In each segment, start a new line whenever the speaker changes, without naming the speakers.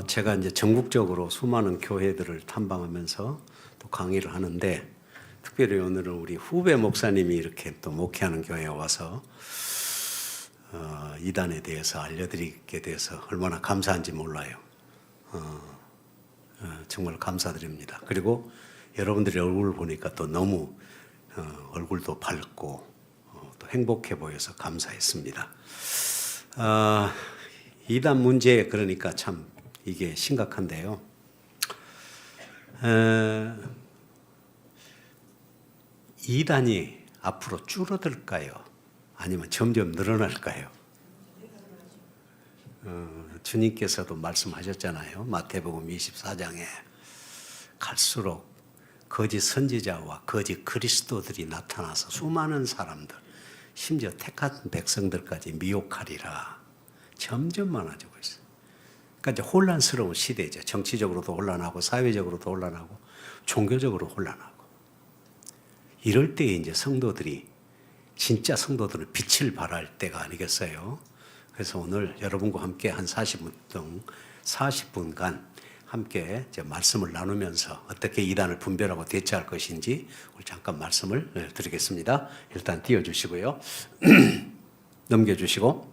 제가 이제 전국적으로 수많은 교회들을 탐방하면서 또 강의를 하는데, 특별히 오늘은 우리 후배 목사님이 이렇게 또 목회하는 교회에 와서 이단에 대해서 알려드리게 돼서 얼마나 감사한지 몰라요. 정말 감사드립니다. 그리고 여러분들의 얼굴을 보니까 또 너무 얼굴도 밝고 또 행복해 보여서 감사했습니다. 이단 문제, 그러니까 참 이게 심각한데요. 이단이 앞으로 줄어들까요? 아니면 점점 늘어날까요? 주님께서도 말씀하셨잖아요. 마태복음 24장에 갈수록 거짓 선지자와 거짓 그리스도들이 나타나서 수많은 사람들, 심지어 택한 백성들까지 미혹하리라. 점점 많아지고 있어요. 그러니까 이제 혼란스러운 시대죠. 정치적으로도 혼란하고 사회적으로도 혼란하고 종교적으로 혼란하고. 이럴 때에 이제 성도들이, 진짜 성도들은 빛을 발할 때가 아니겠어요? 그래서 오늘 여러분과 함께 한 40분간 함께 이제 말씀을 나누면서 어떻게 이단을 분별하고 대처할 것인지 오늘 잠깐 말씀을 드리겠습니다. 일단 띄워주시고요. 넘겨주시고.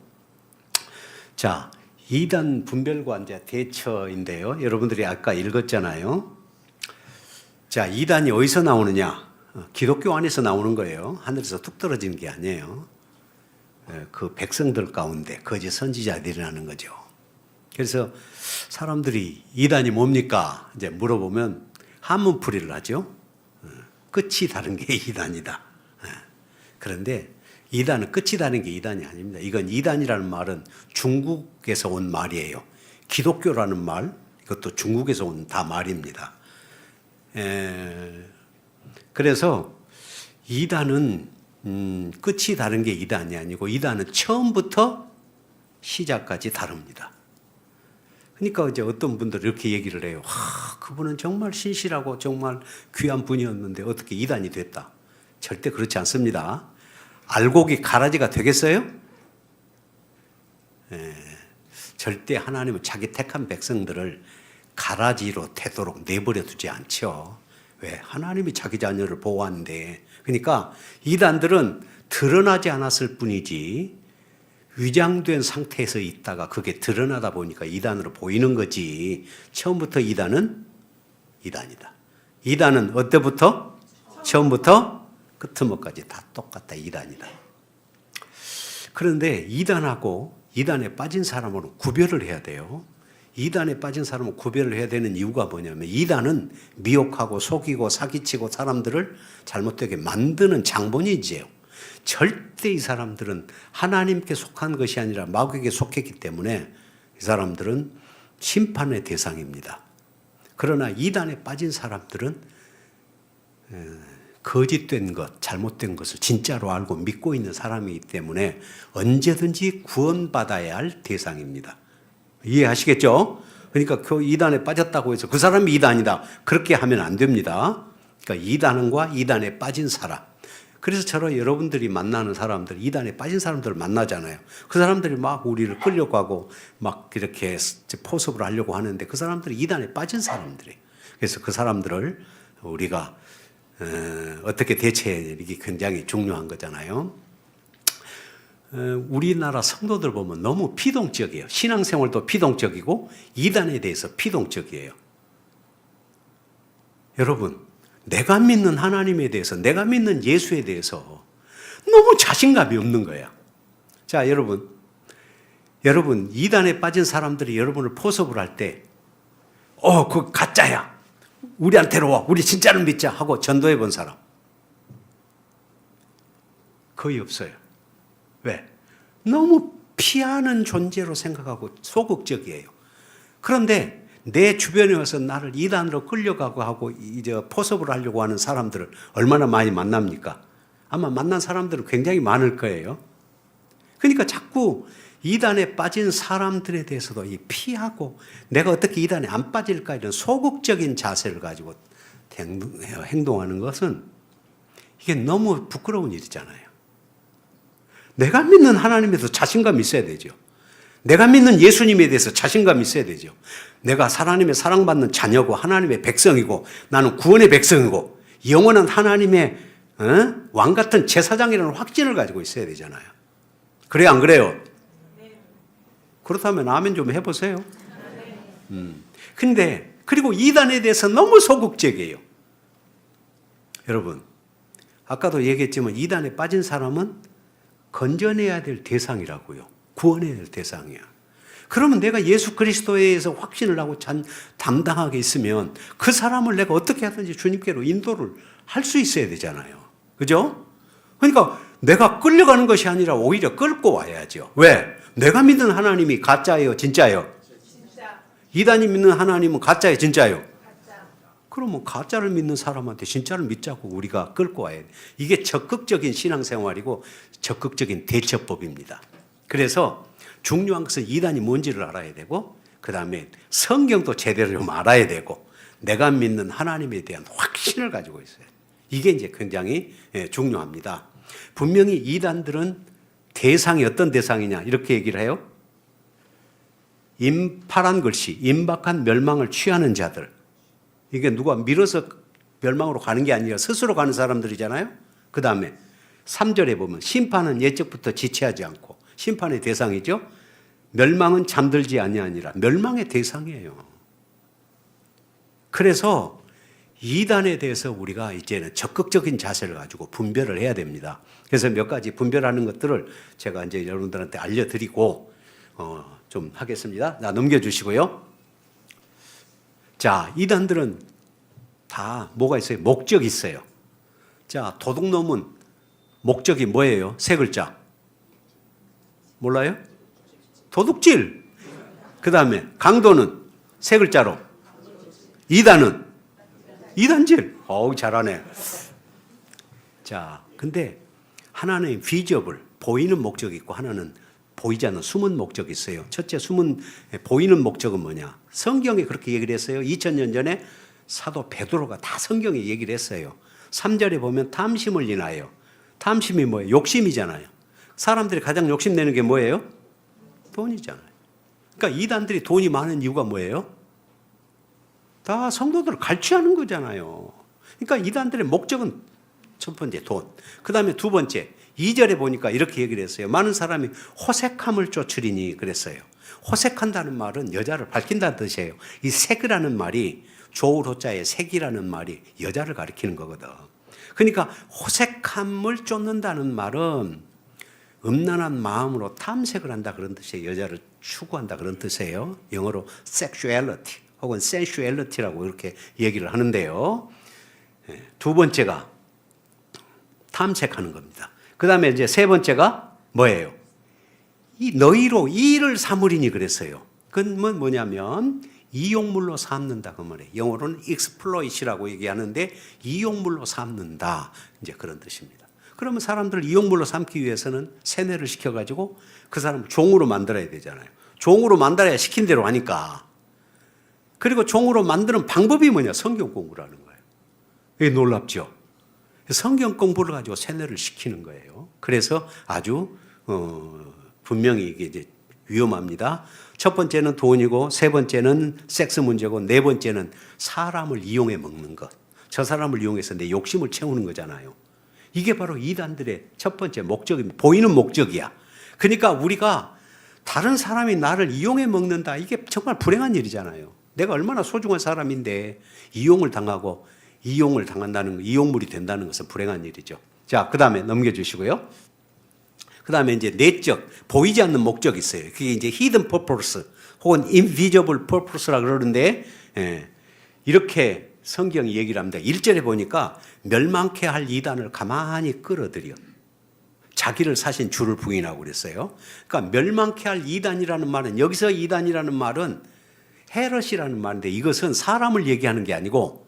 자, 이단 분별과 이제 대처인데요. 여러분들이 아까 읽었잖아요. 자, 이단이 어디서 나오느냐? 기독교 안에서 나오는 거예요. 하늘에서 뚝 떨어지는 게 아니에요. 그 백성들 가운데 거짓 선지자들이라는 거죠. 그래서 사람들이 이단이 뭡니까? 이제 물어보면 한문풀이를 하죠. 끝이 다른 게 이단이다. 그런데 이단은 끝이 다른 게 이단이 아닙니다. 이건 이단이라는 말은 중국에서 온 말이에요. 기독교라는 말, 이것도 중국에서 온 다 말입니다. 그래서 이단은 끝이 다른 게 이단이 아니고 이단은 처음부터 시작까지 다릅니다. 그러니까 이제 어떤 분들 이렇게 얘기를 해요. 그분은 정말 신실하고 정말 귀한 분이었는데 어떻게 이단이 됐다. 절대 그렇지 않습니다. 알곡이 가라지가 되겠어요? 절대 하나님은 자기 택한 백성들을 가라지로 되도록 내버려 두지 않죠. 왜? 하나님이 자기 자녀를 보호하는데. 그러니까 이단들은 드러나지 않았을 뿐이지 위장된 상태에서 있다가 그게 드러나다 보니까 이단으로 보이는 거지. 처음부터 이단은 이단이다. 이단은 어때부터? 처음부터 끝머까지 다 똑같다. 이단이다. 그런데 이단하고 이단에 빠진 사람으로 구별을 해야 돼요. 이단에 빠진 사람은 구별을 해야 되는 이유가 뭐냐면 이단은 미혹하고 속이고 사기치고 사람들을 잘못되게 만드는 장본인이지요. 절대 이 사람들은 하나님께 속한 것이 아니라 마귀에게 속했기 때문에 이 사람들은 심판의 대상입니다. 그러나 이단에 빠진 사람들은 거짓된 것, 잘못된 것을 진짜로 알고 믿고 있는 사람이기 때문에 언제든지 구원받아야 할 대상입니다. 이해하시겠죠? 그러니까 그 이단에 빠졌다고 해서 그 사람이 이단이다. 그렇게 하면 안 됩니다. 그러니까 이단과 이단에 빠진 사람. 그래서 저런 여러분들이 만나는 사람들, 이단에 빠진 사람들을 만나잖아요. 그 사람들이 막 우리를 끌려가고 막 이렇게 포섭을 하려고 하는데 그 사람들이 이단에 빠진 사람들이에요. 그래서 그 사람들을 우리가 어떻게 대처해야 이게 굉장히 중요한 거잖아요. 우리나라 성도들 보면 너무 피동적이에요. 신앙생활도 피동적이고 이단에 대해서 피동적이에요. 여러분, 내가 믿는 하나님에 대해서, 내가 믿는 예수에 대해서 너무 자신감이 없는 거야. 자, 여러분 이단에 빠진 사람들이 여러분을 포섭을 할 때 그거 가짜야. 우리한테로 와. 우리 진짜를 믿자 하고 전도해 본 사람 거의 없어요. 왜? 너무 피하는 존재로 생각하고 소극적이에요. 그런데 내 주변에 와서 나를 이단으로 끌려가고 하고 이제 포섭을 하려고 하는 사람들을 얼마나 많이 만납니까? 아마 만난 사람들은 굉장히 많을 거예요. 그러니까 자꾸 이단에 빠진 사람들에 대해서도 피하고 내가 어떻게 이단에 안 빠질까 이런 소극적인 자세를 가지고 행동하는 것은 이게 너무 부끄러운 일이잖아요. 내가 믿는 하나님에서 자신감이 있어야 되죠. 내가 믿는 예수님에 대해서 자신감이 있어야 되죠. 내가 하나님의 사랑받는 자녀고 하나님의 백성이고 나는 구원의 백성이고 영원한 하나님의 왕 같은 제사장이라는 확신을 가지고 있어야 되잖아요. 그래요, 안 그래요? 그렇다면 아멘 좀 해보세요. 근데 그리고 이단에 대해서 너무 소극적이에요. 여러분, 아까도 얘기했지만 이단에 빠진 사람은 건져내야 될 대상이라고요. 구원해야 될 대상이야. 그러면 내가 예수 그리스도에 의해서 확신을 하고 담당하게 있으면 그 사람을 내가 어떻게 하든지 주님께로 인도를 할 수 있어야 되잖아요. 그죠? 그러니까 내가 끌려가는 것이 아니라 오히려 끌고 와야죠. 왜? 내가 믿는 하나님이 가짜예요, 진짜예요? 진짜. 이단이 믿는 하나님은 가짜예요, 진짜예요? 가짜. 그러면 가짜를 믿는 사람한테 진짜를 믿자고 우리가 끌고 와야 돼. 이게 적극적인 신앙생활이고 적극적인 대처법입니다. 그래서 중요한 것은 이단이 뭔지를 알아야 되고 그 다음에 성경도 제대로 좀 알아야 되고 내가 믿는 하나님에 대한 확신을 가지고 있어요. 이게 이제 굉장히 중요합니다. 분명히 이단들은 대상이 어떤 대상이냐 이렇게 얘기를 해요. 파란 글씨, 임박한 멸망을 취하는 자들. 이게 누가 밀어서 멸망으로 가는 게 아니라 스스로 가는 사람들이잖아요. 그 다음에 3절에 보면 심판은 예적부터 지체하지 않고 심판의 대상이죠. 멸망은 잠들지 아니하니라. 멸망의 대상이에요. 그래서 이단에 대해서 우리가 이제는 적극적인 자세를 가지고 분별을 해야 됩니다. 그래서 몇 가지 분별하는 것들을 제가 이제 여러분들한테 알려드리고 좀 하겠습니다. 자, 넘겨주시고요. 자, 이단들은 다 뭐가 있어요? 목적이 있어요. 자, 도둑놈은 목적이 뭐예요? 세 글자. 몰라요? 도둑질. 그 다음에 강도는 세 글자로. 이단은 이단질. 어우, 잘하네. 자, 근데 하나는 비저블, 보이는 목적이 있고 하나는 보이지 않는 숨은 목적이 있어요. 첫째 숨은 보이는 목적은 뭐냐? 성경에 그렇게 얘기를 했어요. 2000년 전에 사도 베드로가 다 성경에 얘기를 했어요. 3절에 보면 탐심을 인하여. 탐심이 뭐예요? 욕심이잖아요. 사람들이 가장 욕심내는 게 뭐예요? 돈이잖아요. 그러니까 이단들이 돈이 많은 이유가 뭐예요? 다 성도들을 갈취하는 거잖아요. 그러니까 이단들의 목적은 첫 번째 돈. 그 다음에 두 번째 2절에 보니까 이렇게 얘기를 했어요. 많은 사람이 호색함을 쫓으리니 그랬어요. 호색한다는 말은 여자를 밝힌다는 뜻이에요. 이 색이라는 말이 조울 호자의 색이라는 말이 여자를 가리키는 거거든. 그러니까 호색함을 쫓는다는 말은 음란한 마음으로 탐색을 한다 그런 뜻이에요. 여자를 추구한다 그런 뜻이에요. 영어로 sexuality 혹은 sensuality라고 이렇게 얘기를 하는데요. 두 번째가 탐색하는 겁니다. 그 다음에 이제 세 번째가 뭐예요? 이 너희로 이를 삼으리니 그랬어요. 그건 뭐냐면 이용물로 삼는다 그 말이에요. 영어로는 exploit이라고 얘기하는데 이용물로 삼는다 이제 그런 뜻입니다. 그러면 사람들을 이용물로 삼기 위해서는 세뇌를 시켜가지고 그 사람을 종으로 만들어야 되잖아요. 종으로 만들어야 시킨 대로 하니까. 그리고 종으로 만드는 방법이 뭐냐? 성경 공부를 하는 거예요. 이게 놀랍죠? 성경 공부를 가지고 세뇌를 시키는 거예요. 그래서 아주 분명히 이게 이제 위험합니다. 첫 번째는 돈이고 세 번째는 섹스 문제고 네 번째는 사람을 이용해 먹는 것. 저 사람을 이용해서 내 욕심을 채우는 거잖아요. 이게 바로 이단들의 첫 번째 목적입니다. 보이는 목적이야. 그러니까 우리가 다른 사람이 나를 이용해 먹는다. 이게 정말 불행한 일이잖아요. 내가 얼마나 소중한 사람인데 이용을 당하고 이용을 당한다는 거, 이용물이 된다는 것은 불행한 일이죠. 자, 그 다음에 넘겨주시고요. 그 다음에 이제 내적, 보이지 않는 목적이 있어요. 그게 이제 hidden purpose 혹은 invisible purpose라고 그러는데, 이렇게 성경이 얘기를 합니다. 1절에 보니까 멸망케 할 이단을 가만히 끌어들여. 자기를 사신 주를 부인하고 그랬어요. 그러니까 멸망케 할 이단이라는 말은, 여기서 이단이라는 말은 헤럿이라는 말인데 이것은 사람을 얘기하는 게 아니고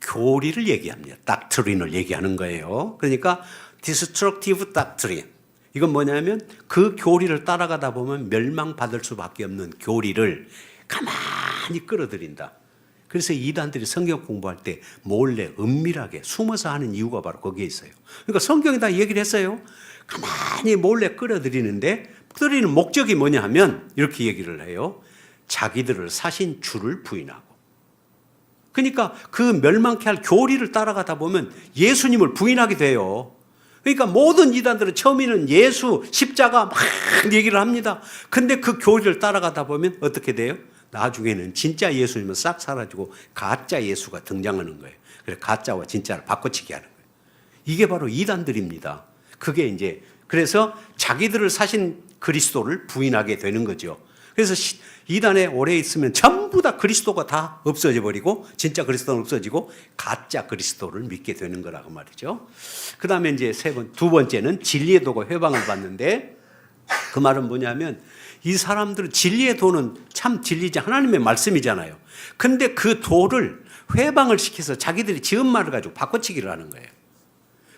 교리를 얘기합니다. 닥트린을 얘기하는 거예요. 그러니까 destructive doctrine. 이건 뭐냐면 그 교리를 따라가다 보면 멸망받을 수밖에 없는 교리를 가만히 끌어들인다. 그래서 이단들이 성경 공부할 때 몰래 은밀하게 숨어서 하는 이유가 바로 거기에 있어요. 그러니까 성경이 다 얘기를 했어요. 가만히 몰래 끌어들이는데 그들의 목적이 뭐냐 하면 이렇게 얘기를 해요. 자기들을 사신 주를 부인하고. 그러니까 그 멸망케 할 교리를 따라가다 보면 예수님을 부인하게 돼요. 그러니까 모든 이단들은 처음에는 예수, 십자가 막 얘기를 합니다. 근데 그 교리를 따라가다 보면 어떻게 돼요? 나중에는 진짜 예수님은 싹 사라지고 가짜 예수가 등장하는 거예요. 그래서 가짜와 진짜를 바꿔치기 하는 거예요. 이게 바로 이단들입니다. 그게 이제 그래서 자기들을 사신 그리스도를 부인하게 되는 거죠. 그래서 이단에 오래 있으면 전부 다 그리스도가 다 없어져 버리고 진짜 그리스도는 없어지고 가짜 그리스도를 믿게 되는 거라고 말이죠. 그 다음에 이제 두 번째는 진리의 도가 회방을 받는데 그 말은 뭐냐면 이 사람들은 진리의 도는 참 진리지 하나님의 말씀이잖아요. 근데 그 도를 회방을 시켜서 자기들이 지은 말을 가지고 바꿔치기를 하는 거예요.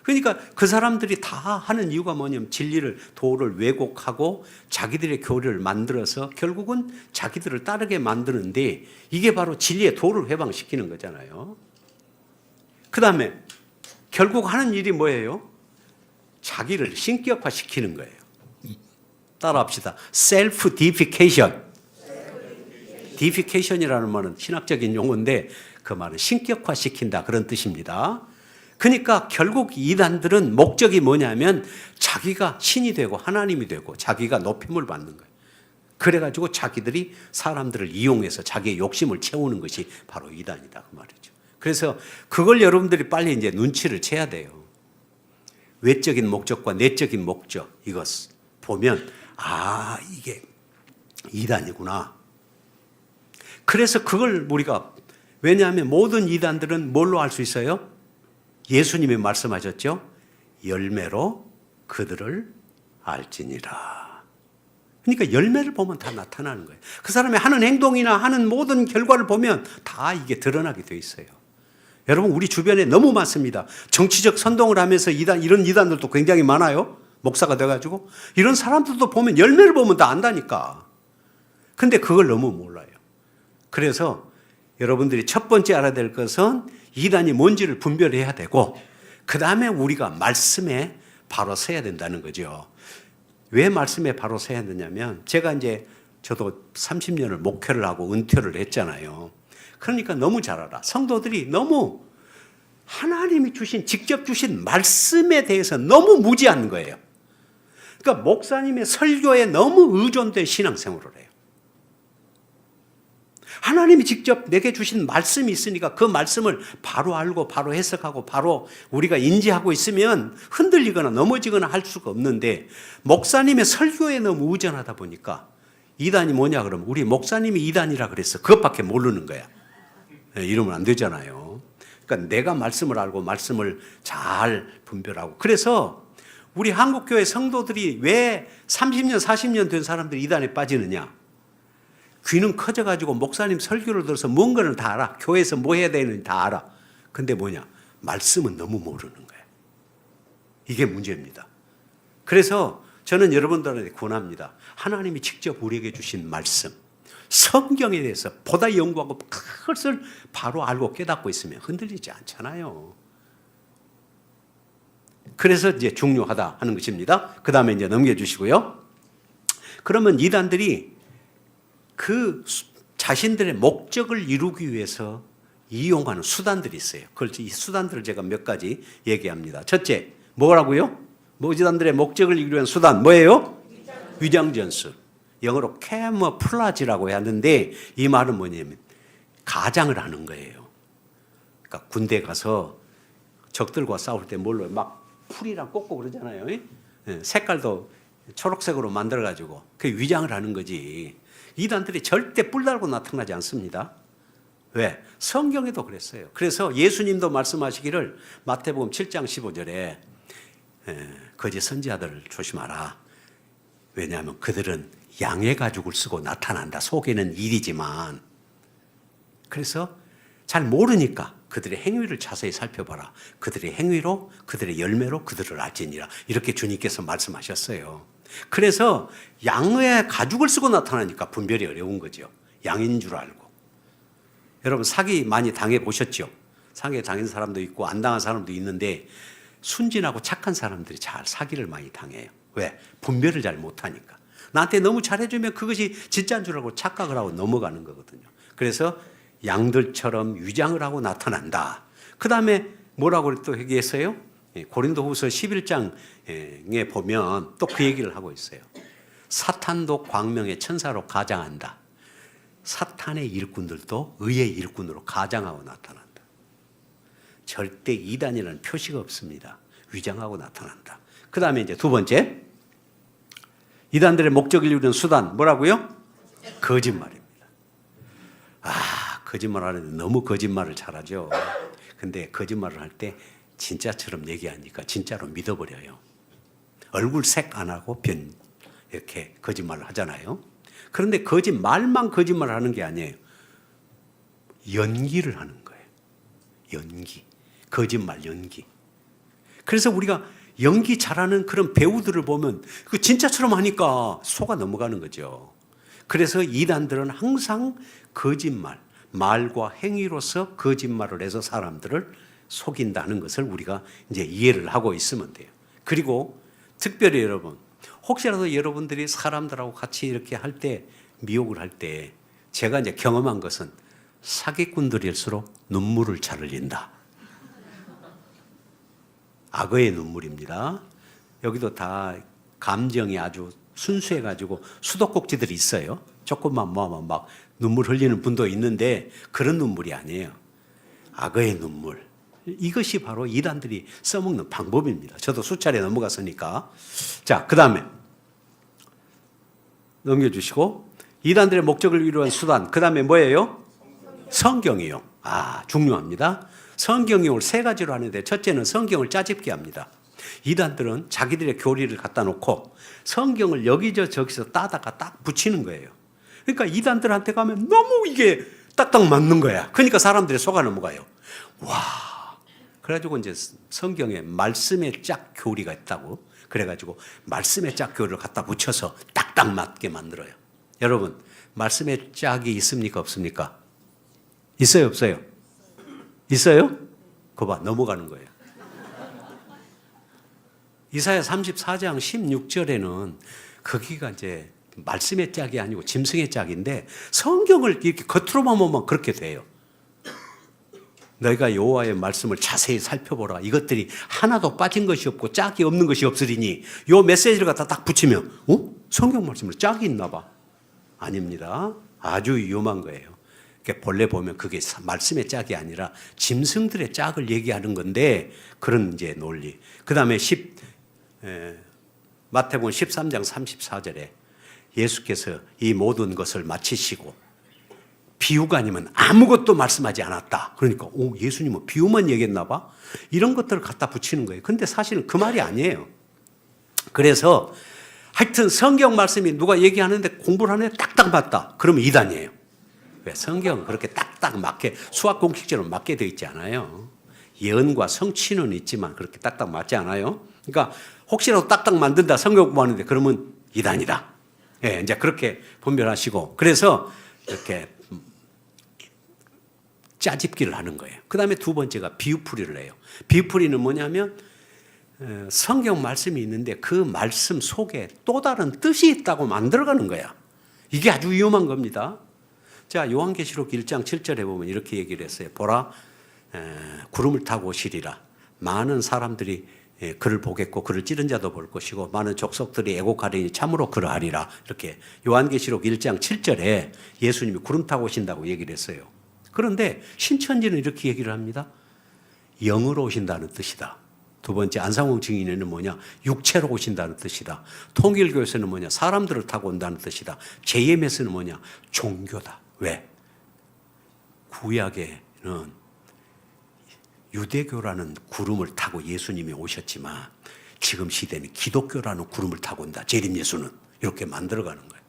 그러니까 그 사람들이 다 하는 이유가 뭐냐면 진리를 도를 왜곡하고 자기들의 교리를 만들어서 결국은 자기들을 따르게 만드는데 이게 바로 진리의 도를 회방시키는 거잖아요. 그 다음에 결국 하는 일이 뭐예요? 자기를 신격화시키는 거예요. 따라합시다. 셀프 디피케이션. 디피케이션이라는 말은 신학적인 용어인데 그 말은 신격화시킨다 그런 뜻입니다. 그러니까 결국 이단들은 목적이 뭐냐면 자기가 신이 되고 하나님이 되고 자기가 높임을 받는 거예요. 그래가지고 자기들이 사람들을 이용해서 자기의 욕심을 채우는 것이 바로 이단이다 그 말이죠. 그래서 그걸 여러분들이 빨리 이제 눈치를 채야 돼요. 외적인 목적과 내적인 목적 이것 보면 이게 이단이구나. 그래서 그걸 우리가 왜냐하면 모든 이단들은 뭘로 알 수 있어요? 예수님이 말씀하셨죠? 열매로 그들을 알지니라. 그러니까 열매를 보면 다 나타나는 거예요. 그 사람이 하는 행동이나 하는 모든 결과를 보면 다 이게 드러나게 돼 있어요. 여러분 우리 주변에 너무 많습니다. 정치적 선동을 하면서 이런 이단들도 굉장히 많아요. 목사가 돼가지고 이런 사람들도 보면 열매를 보면 다 안다니까. 근데 그걸 너무 몰라요. 그래서 여러분들이 첫 번째 알아야 될 것은 이단이 뭔지를 분별해야 되고 그 다음에 우리가 말씀에 바로 서야 된다는 거죠. 왜 말씀에 바로 서야 되냐면 제가 이제 저도 30년을 목회를 하고 은퇴를 했잖아요. 그러니까 너무 잘 알아. 성도들이 너무 하나님이 직접 주신 말씀에 대해서 너무 무지한 거예요. 그러니까 목사님의 설교에 너무 의존된 신앙생활을 해요. 하나님이 직접 내게 주신 말씀이 있으니까 그 말씀을 바로 알고 바로 해석하고 바로 우리가 인지하고 있으면 흔들리거나 넘어지거나 할 수가 없는데 목사님의 설교에 너무 의존하다 보니까 이단이 뭐냐 그러면 우리 목사님이 이단이라 그랬어. 그것밖에 모르는 거야. 이러면 안 되잖아요. 그러니까 내가 말씀을 알고 말씀을 잘 분별하고 그래서 우리 한국교회 성도들이 왜 30년 40년 된 사람들이 이단에 빠지느냐. 귀는 커져가지고 목사님 설교를 들어서 뭔가를 다 알아. 교회에서 뭐 해야 되는지 다 알아. 근데 뭐냐? 말씀은 너무 모르는 거예요. 이게 문제입니다. 그래서 저는 여러분들한테 권합니다. 하나님이 직접 우리에게 주신 말씀, 성경에 대해서 보다 연구하고 그것을 바로 알고 깨닫고 있으면 흔들리지 않잖아요. 그래서 이제 중요하다 하는 것입니다. 그 다음에 이제 넘겨주시고요. 그러면 이단들이 그 자신들의 목적을 이루기 위해서 이용하는 수단들이 있어요. 이 수단들을 제가 몇 가지 얘기합니다. 첫째, 뭐라고요? 이단들의 목적을 이루기 위한 수단, 뭐예요? 위장전술. 영어로 캐모플라지라고 하는데 이 말은 뭐냐면 가장을 하는 거예요. 그러니까 군대 가서 적들과 싸울 때 뭘로 막 풀이랑 꽂고 그러잖아요. 색깔도 초록색으로 만들어가지고 그 위장을 하는 거지. 이단들이 절대 뿔 달고 나타나지 않습니다. 왜? 성경에도 그랬어요. 그래서 예수님도 말씀하시기를 마태복음 7장 15절에 거짓 선지자들을 조심하라. 왜냐하면 그들은 양의 가죽을 쓰고 나타난다. 속에는 일이지만. 그래서 잘 모르니까 그들의 행위를 자세히 살펴봐라. 그들의 행위로 그들의 열매로 그들을 알지니라. 이렇게 주님께서 말씀하셨어요. 그래서 양의 가죽을 쓰고 나타나니까 분별이 어려운 거죠. 양인 줄 알고. 여러분 사기 많이 당해보셨죠? 사기 당한 사람도 있고 안 당한 사람도 있는데 순진하고 착한 사람들이 잘 사기를 많이 당해요. 왜? 분별을 잘 못하니까. 나한테 너무 잘해주면 그것이 진짜인 줄 알고 착각을 하고 넘어가는 거거든요. 그래서 양들처럼 위장을 하고 나타난다. 그 다음에 뭐라고 또 얘기했어요? 고린도후서 11장에 보면 또 그 얘기를 하고 있어요. 사탄도 광명의 천사로 가장한다. 사탄의 일꾼들도 의의 일꾼으로 가장하고 나타난다. 절대 이단이라는 표시가 없습니다. 위장하고 나타난다. 그 다음에 이제 두 번째, 이단들의 목적을 이루는 수단 뭐라고요? 거짓말입니다. 거짓말하는데 너무 거짓말을 잘하죠. 근데 거짓말을 할 때 진짜처럼 얘기하니까 진짜로 믿어버려요. 얼굴 색 안 하고 이렇게 거짓말을 하잖아요. 그런데 말만 거짓말을 하는 게 아니에요. 연기를 하는 거예요. 연기. 거짓말 연기. 그래서 우리가 연기 잘하는 그런 배우들을 보면 그 진짜처럼 하니까 속아 넘어가는 거죠. 그래서 이단들은 항상 거짓말, 말과 행위로서 거짓말을 해서 사람들을 속인다는 것을 우리가 이제 이해를 하고 있으면 돼요. 그리고 특별히 여러분, 혹시라도 여러분들이 사람들하고 같이 이렇게 할 때, 미혹을 할 때, 제가 이제 경험한 것은 사기꾼들일수록 눈물을 잘 흘린다. 악어의 눈물입니다. 여기도 다 감정이 아주 순수해가지고 수도꼭지들이 있어요. 조금만 모아면 막 눈물 흘리는 분도 있는데 그런 눈물이 아니에요. 악어의 눈물. 이것이 바로 이단들이 써먹는 방법입니다. 저도 수차례 넘어갔으니까. 자, 그 다음에 넘겨주시고, 이단들의 목적을 이루는 수단, 그 다음에 뭐예요? 성경이요. 중요합니다. 성경용을 세 가지로 하는데, 첫째는 성경을 짜집게 합니다. 이단들은 자기들의 교리를 갖다 놓고 성경을 여기저기서 따다가 딱 붙이는 거예요. 그러니까 이단들한테 가면 너무 이게 딱딱 맞는 거야. 그러니까 사람들이 속아 넘어가요. 와. 그래가지고 이제 성경에 말씀의 짝 교리가 있다고. 그래가지고 말씀의 짝 교리를 갖다 붙여서 딱딱 맞게 만들어요. 여러분, 말씀의 짝이 있습니까? 없습니까? 있어요? 없어요? 있어요? 그거 봐, 넘어가는 거예요. 이사야 34장 16절에는 거기가 이제 말씀의 짝이 아니고 짐승의 짝인데 성경을 이렇게 겉으로만 보면 그렇게 돼요. 너희가 여호와의 말씀을 자세히 살펴보라. 이것들이 하나도 빠진 것이 없고 짝이 없는 것이 없으리니, 요 메시지를 갖다 딱 붙이면 성경 말씀으로 짝이 있나 봐. 아닙니다. 아주 위험한 거예요. 본래 보면 그게 말씀의 짝이 아니라 짐승들의 짝을 얘기하는 건데, 그런 이제 논리. 그 다음에 마태복음 13장 34절에 예수께서 이 모든 것을 마치시고 비유가 아니면 아무것도 말씀하지 않았다. 그러니까 예수님은 비유만 얘기했나 봐. 이런 것들을 갖다 붙이는 거예요. 근데 사실은 그 말이 아니에요. 그래서 하여튼 성경 말씀이 누가 얘기하는데 공부를 하는데 딱딱 맞다. 그러면 이단이에요. 왜? 성경은 그렇게 딱딱 맞게 수학 공식처럼 맞게 되어 있지 않아요. 예언과 성취는 있지만 그렇게 딱딱 맞지 않아요. 그러니까 혹시라도 딱딱 만든다 성경 공부하는데 그러면 이단이다. 예, 이제 그렇게 분별하시고, 그래서 이렇게 짜집기를 하는 거예요. 그 다음에 두 번째가 비유풀이를 해요. 비유풀이는 뭐냐면 성경 말씀이 있는데 그 말씀 속에 또 다른 뜻이 있다고 만들어가는 거야. 이게 아주 위험한 겁니다. 자, 요한계시록 1장 7절에 보면 이렇게 얘기를 했어요. 보라, 구름을 타고 오시리라. 많은 사람들이 그를 보겠고 그를 찌른 자도 볼 것이고 많은 족속들이 애곡하리니 참으로 그러하리라. 이렇게 요한계시록 1장 7절에 예수님이 구름 타고 오신다고 얘기를 했어요. 그런데 신천지는 이렇게 얘기를 합니다. 영으로 오신다는 뜻이다. 두 번째, 안상홍 증인에는 뭐냐? 육체로 오신다는 뜻이다. 통일교에서는 뭐냐? 사람들을 타고 온다는 뜻이다. JMS는 뭐냐? 종교다. 왜? 구약에는 유대교라는 구름을 타고 예수님이 오셨지만 지금 시대는 기독교라는 구름을 타고 온다. 재림 예수는. 이렇게 만들어가는 거예요.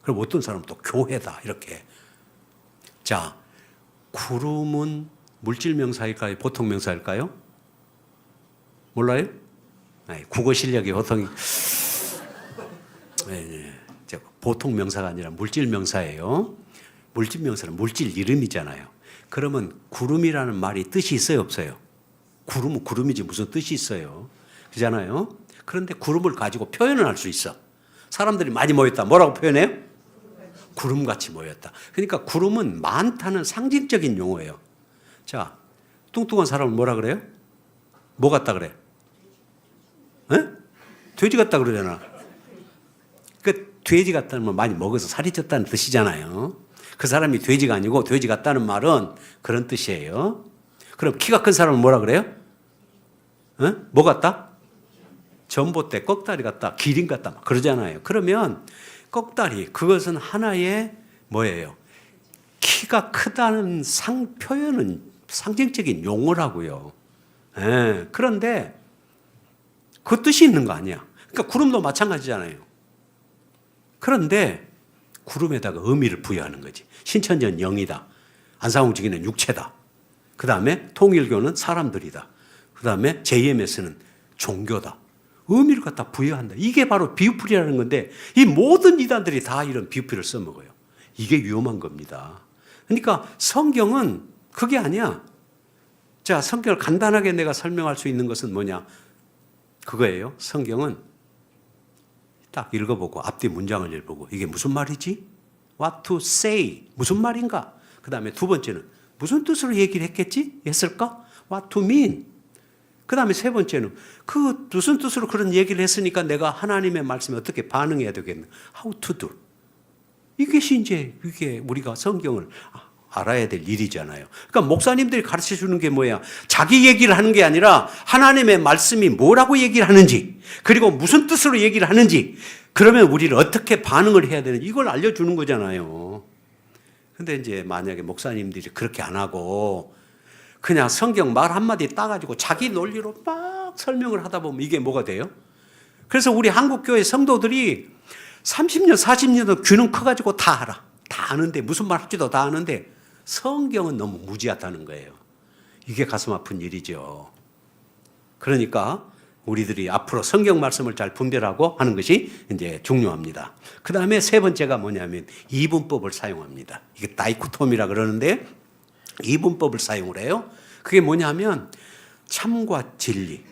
그럼 어떤 사람은 또 교회다. 이렇게. 자, 구름은 물질 명사일까요? 보통 명사일까요? 몰라요? 네, 국어 실력이 보통 보통 명사가 아니라 물질 명사예요. 물질 명사는 물질 이름이잖아요. 그러면 구름이라는 말이 뜻이 있어요, 없어요? 구름은 구름이지 무슨 뜻이 있어요? 그잖아요. 그런데 구름을 가지고 표현을 할 수 있어. 사람들이 많이 모였다. 뭐라고 표현해요? 구름같이 모였다. 그러니까 구름은 많다는 상징적인 용어예요. 자, 뚱뚱한 사람을 뭐라 그래요? 뭐 같다 그래? 에? 돼지 같다 그러잖아. 그 돼지 같다는 건 많이 먹어서 살이 쪘다는 뜻이잖아요. 그 사람이 돼지가 아니고 돼지 같다는 말은 그런 뜻이에요. 그럼 키가 큰 사람은 뭐라 그래요? 에? 뭐 같다? 전봇대, 꺽다리 같다, 기린 같다 막 그러잖아요. 그러면 꺽다리, 그것은 하나의 뭐예요? 키가 크다는 표현은 상징적인 용어라고요. 예, 그런데 그 뜻이 있는 거 아니야. 그러니까 구름도 마찬가지잖아요. 그런데 구름에다가 의미를 부여하는 거지. 신천지는 영이다. 안상홍직이는 육체다. 그 다음에 통일교는 사람들이다. 그 다음에 JMS는 종교다. 의미를 갖다 부여한다. 이게 바로 비유풀이라는 건데 이 모든 이단들이 다 이런 비유풀이를 써먹어요. 이게 위험한 겁니다. 그러니까 성경은 그게 아니야. 자, 성경을 간단하게 내가 설명할 수 있는 것은 뭐냐? 그거예요. 성경은 딱 읽어보고 앞뒤 문장을 읽어보고 이게 무슨 말이지? What to say? 무슨 말인가? 그 다음에 두 번째는 무슨 뜻으로 얘기를 했겠지? 했을까? What to mean? 그 다음에 세 번째는 그 무슨 뜻으로 그런 얘기를 했으니까 내가 하나님의 말씀에 어떻게 반응해야 되겠나? How to do? 이것이 이제 이게 우리가 성경을 알아야 될 일이잖아요. 그러니까 목사님들이 가르쳐 주는 게 뭐야? 자기 얘기를 하는 게 아니라 하나님의 말씀이 뭐라고 얘기를 하는지, 그리고 무슨 뜻으로 얘기를 하는지, 그러면 우리를 어떻게 반응을 해야 되는지 이걸 알려주는 거잖아요. 근데 이제 만약에 목사님들이 그렇게 안 하고 그냥 성경 말 한마디 따가지고 자기 논리로 막 설명을 하다 보면 이게 뭐가 돼요? 그래서 우리 한국교회 성도들이 30년, 40년도 귀는 커가지고 다 알아. 다 아는데, 무슨 말 할지도 다 아는데 성경은 너무 무지하다는 거예요. 이게 가슴 아픈 일이죠. 그러니까 우리들이 앞으로 성경 말씀을 잘 분별하고 하는 것이 이제 중요합니다. 그 다음에 세 번째가 뭐냐면 이분법을 사용합니다. 이게 다이코토미라 그러는데 이분법을 사용을 해요. 그게 뭐냐면 참과 진리,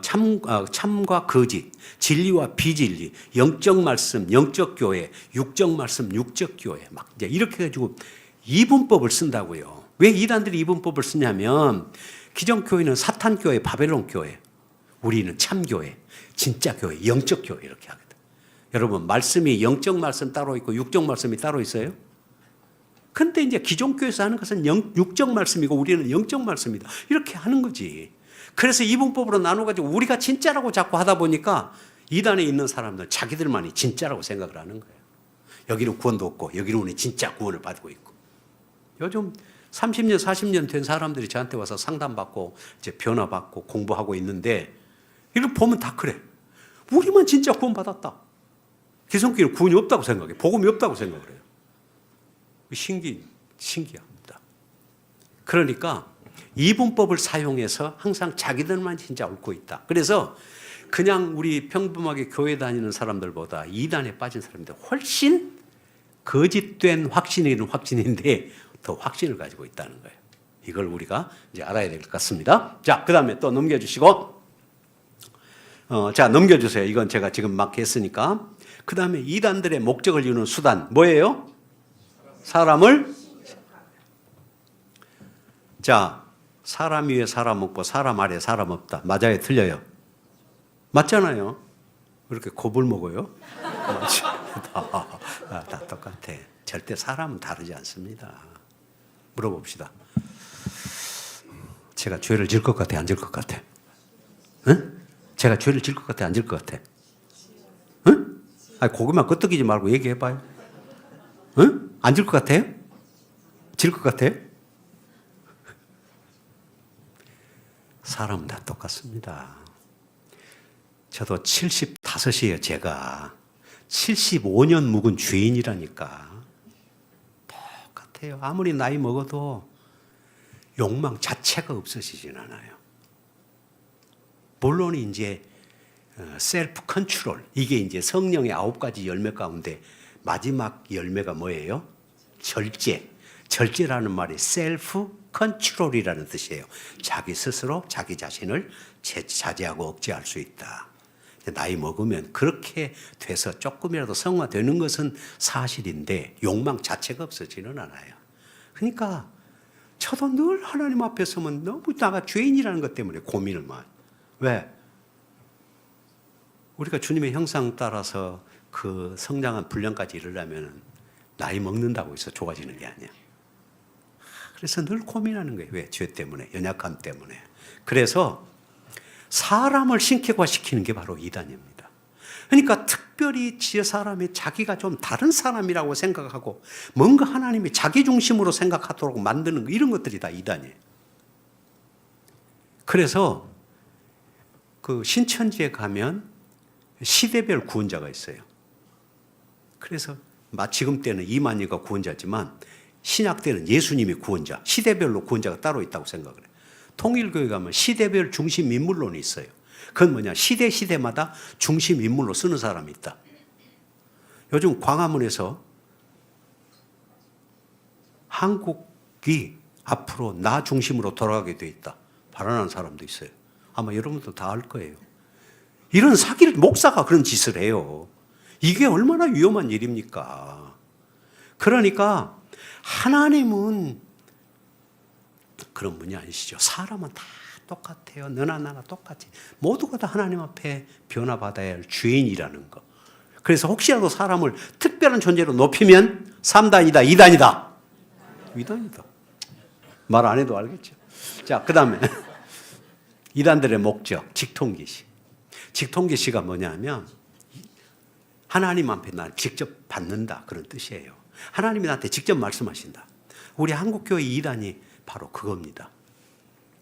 참과 거짓, 진리와 비진리, 영적 말씀, 영적 교회, 육적 말씀, 육적 교회, 막 이제 이렇게 해가지고 이분법을 쓴다고요. 왜 이단들이 이분법을 쓰냐면 기존 교회는 사탄 교회, 바벨론 교회, 우리는 참 교회, 진짜 교회, 영적 교회 이렇게 하거든. 여러분 말씀이 영적 말씀 따로 있고 육적 말씀이 따로 있어요? 근데 이제 기존 교회에서 하는 것은 육적 말씀이고 우리는 영적 말씀이다. 이렇게 하는 거지. 그래서 이분법으로 나눠가지고 우리가 진짜라고 자꾸 하다 보니까 이단에 있는 사람들 자기들만이 진짜라고 생각을 하는 거예요. 여기는 구원도 없고 여기는 우리 진짜 구원을 받고 있고. 요즘 30년, 40년 된 사람들이 저한테 와서 상담받고 이제 변화받고 공부하고 있는데 이걸 보면 다 그래. 우리만 진짜 구원받았다. 기성교회는 구원이 없다고 생각해. 복음이 없다고 생각을 해요. 신기합니다. 그러니까 이분법을 사용해서 항상 자기들만 진짜 옳고 있다. 그래서 그냥 우리 평범하게 교회 다니는 사람들보다 이단에 빠진 사람들 훨씬 거짓된 확신이는 확신인데 더 확신을 가지고 있다는 거예요. 이걸 우리가 이제 알아야 될 것 같습니다. 자, 그 다음에 또 넘겨주시고, 자, 넘겨주세요. 이건 제가 지금 막 했으니까. 그 다음에 이단들의 목적을 이루는 수단, 뭐예요? 사람을, 자, 사람 위에 사람 없고 사람 아래 사람 없다. 맞아요? 틀려요? 맞잖아요. 왜 이렇게 겁을 먹어요? 다 똑같아. 절대 사람은 다르지 않습니다. 물어봅시다. 제가 죄를 질 것 같아? 안 질 것 같아? 응? 제가 죄를 질 것 같아? 안 질 것 같아? 응? 아니, 고기만 끄떡이지 말고 얘기해봐요. 응? 안 질 것 같아요? 질 것 같아요? 사람은 다 똑같습니다. 저도 75이에요, 제가. 75년 묵은 죄인이라니까. 똑같아요. 아무리 나이 먹어도 욕망 자체가 없어지진 않아요. 물론 이제 셀프 컨트롤, 이게 이제 성령의 9가지 열매 가운데 마지막 열매가 뭐예요? 절제. 절제라는 말이 셀프 컨트롤이라는 뜻이에요. 자기 스스로 자기 자신을 자제하고 억제할 수 있다. 나이 먹으면 그렇게 돼서 조금이라도 성화되는 것은 사실인데 욕망 자체가 없어지는 않아요. 그러니까 저도 늘 하나님 앞에 서면 너무 나가 죄인이라는 것 때문에 고민을 많이. 왜? 우리가 주님의 형상 따라서 그 성장한 분량까지 이르려면 나이 먹는다고 해서 좋아지는 게 아니야. 그래서 늘 고민하는 거예요. 왜? 죄 때문에, 연약함 때문에. 그래서 사람을 신격화시키는 게 바로 이단입니다. 그러니까 특별히 저 사람이 자기가 좀 다른 사람이라고 생각하고 뭔가 하나님이 자기 중심으로 생각하도록 만드는 거, 이런 것들이 다 이단이에요. 그래서 그 신천지에 가면 시대별 구원자가 있어요. 그래서 지금 때는 이만희가 구원자지만 신약 때는 예수님이 구원자, 시대별로 구원자가 따로 있다고 생각을 해요. 통일교회 가면 시대별 중심 인물론이 있어요. 그건 뭐냐? 시대마다 중심 인물로 쓰는 사람이 있다. 요즘 광화문에서 한국이 앞으로 나 중심으로 돌아가게 돼 있다 발언하는 사람도 있어요. 아마 여러분도 다 알 거예요. 이런 사기를, 목사가 그런 짓을 해요. 이게 얼마나 위험한 일입니까? 그러니까 하나님은 그런 분이 아니시죠. 사람은 다 똑같아요. 너나 나나 똑같이. 모두가 다 하나님 앞에 변화받아야 할 죄인이라는 거. 그래서 혹시라도 사람을 특별한 존재로 높이면 3단이다, 2단이다. 2단이다. 말 안 해도 알겠죠. 자, 그 다음에 2단들의 목적, 직통계시. 직통계시가 뭐냐면 하나님 앞에 날 직접 받는다, 그런 뜻이에요. 하나님이 나한테 직접 말씀하신다. 우리 한국교회 2단이 바로 그겁니다.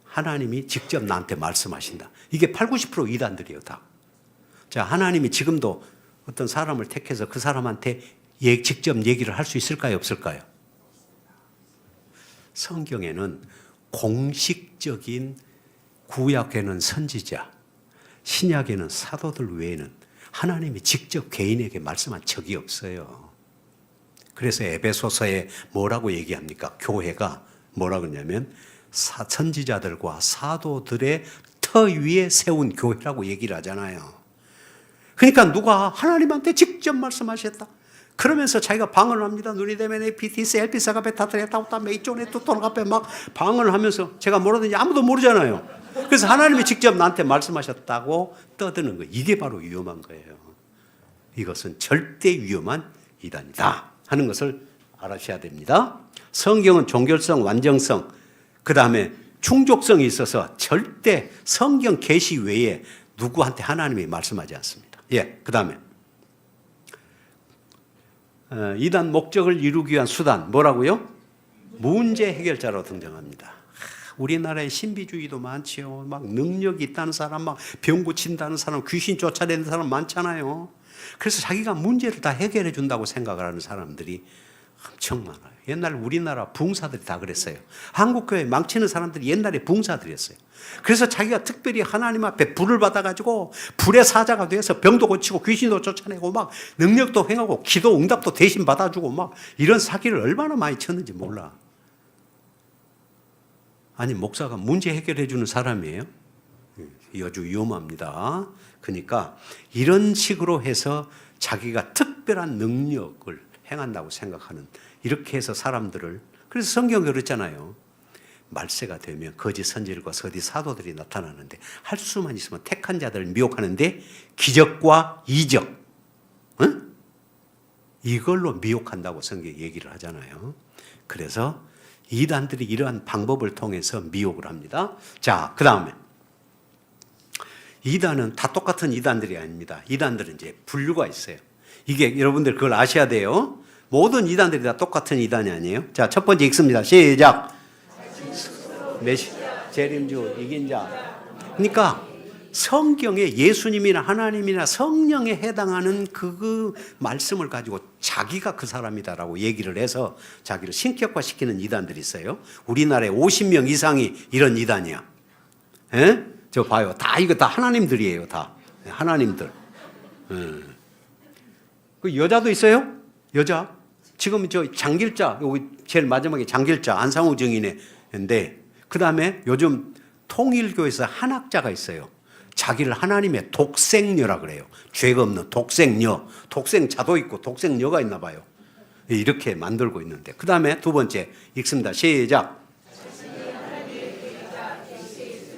하나님이 직접 나한테 말씀하신다. 이게 80, 90% 이단들이에요, 다. 자, 하나님이 지금도 어떤 사람을 택해서 그 사람한테 직접 얘기를 할 수 있을까요, 없을까요? 성경에는 공식적인, 구약에는 선지자, 신약에는 사도들 외에는 하나님이 직접 개인에게 말씀한 적이 없어요. 그래서 에베소서에 뭐라고 얘기합니까? 교회가 뭐라 그러냐면 선지자들과 사도들의 터 위에 세운 교회라고 얘기를 하잖아요. 그러니까 누가 하나님한테 직접 말씀하셨다. 그러면서 자기가 방언을 합니다. 누리데메네 피티스 엘피사가 베타트레 타우타 메이존에 투토르가페 막 방언을 하면서 제가 뭐라든지 아무도 모르잖아요. 그래서 하나님이 직접 나한테 말씀하셨다고 떠드는 거예요. 이게 바로 위험한 거예요. 이것은 절대 위험한 이단이다 하는 것을 알아셔야 됩니다. 성경은 종결성, 완전성, 그 다음에 충족성이 있어서 절대 성경 계시 외에 누구한테 하나님이 말씀하지 않습니다. 예, 그 다음에 이단 목적을 이루기 위한 수단, 뭐라고요? 문제 해결자로 등장합니다. 우리나라에 신비주의도 많지요. 막 능력이 있다는 사람, 막 병 고친다는 사람, 귀신 쫓아내는 사람 많잖아요. 그래서 자기가 문제를 다 해결해 준다고 생각을 하는 사람들이 엄청 많아요. 옛날 우리나라 부흥사들이 다 그랬어요. 한국교회 망치는 사람들이 옛날에 부흥사들이었어요. 그래서 자기가 특별히 하나님 앞에 불을 받아가지고 불의 사자가 돼서 병도 고치고 귀신도 쫓아내고 막 능력도 행하고 기도 응답도 대신 받아주고 막 이런 사기를 얼마나 많이 쳤는지 몰라. 아니, 목사가 문제 해결해 주는 사람이에요? 아주 위험합니다. 그러니까 이런 식으로 해서 자기가 특별한 능력을 행한다고 생각하는, 이렇게 해서 사람들을, 그래서 성경이 그랬잖아요. 말세가 되면 거짓 선지자들과 거짓 사도들이 나타나는데 할 수만 있으면 택한 자들을 미혹하는데 기적과 이적, 응? 이걸로 미혹한다고 성경이 얘기를 하잖아요. 그래서 이단들이 이러한 방법을 통해서 미혹을 합니다. 자, 그 다음에 이단은 다 똑같은 이단들이 아닙니다. 이단들은 이제 분류가 있어요. 이게 여러분들 그걸 아셔야 돼요. 모든 이단들이 다 똑같은 이단이 아니에요. 자, 첫 번째 읽습니다. 시작. 재림주, 이긴 자. 그러니까 성경에 예수님이나 하나님이나 성령에 해당하는 그 말씀을 가지고 자기가 그 사람이다라고 얘기를 해서 자기를 신격화시키는 이단들이 있어요. 우리나라에 50명 이상이 이런 이단이야. 에? 저 봐요. 다 이거 다 하나님들이에요. 다 하나님들. 그 여자도 있어요? 여자. 지금 저 장길자, 여기 제일 마지막에 장길자 안상우 증인인데, 그 다음에 요즘 통일교에서 한학자가 있어요. 자기를 하나님의 독생녀라 그래요. 죄가 없는 독생녀. 독생자도 있고 독생녀가 있나 봐요. 이렇게 만들고 있는데. 그 다음에 두 번째 읽습니다. 시작.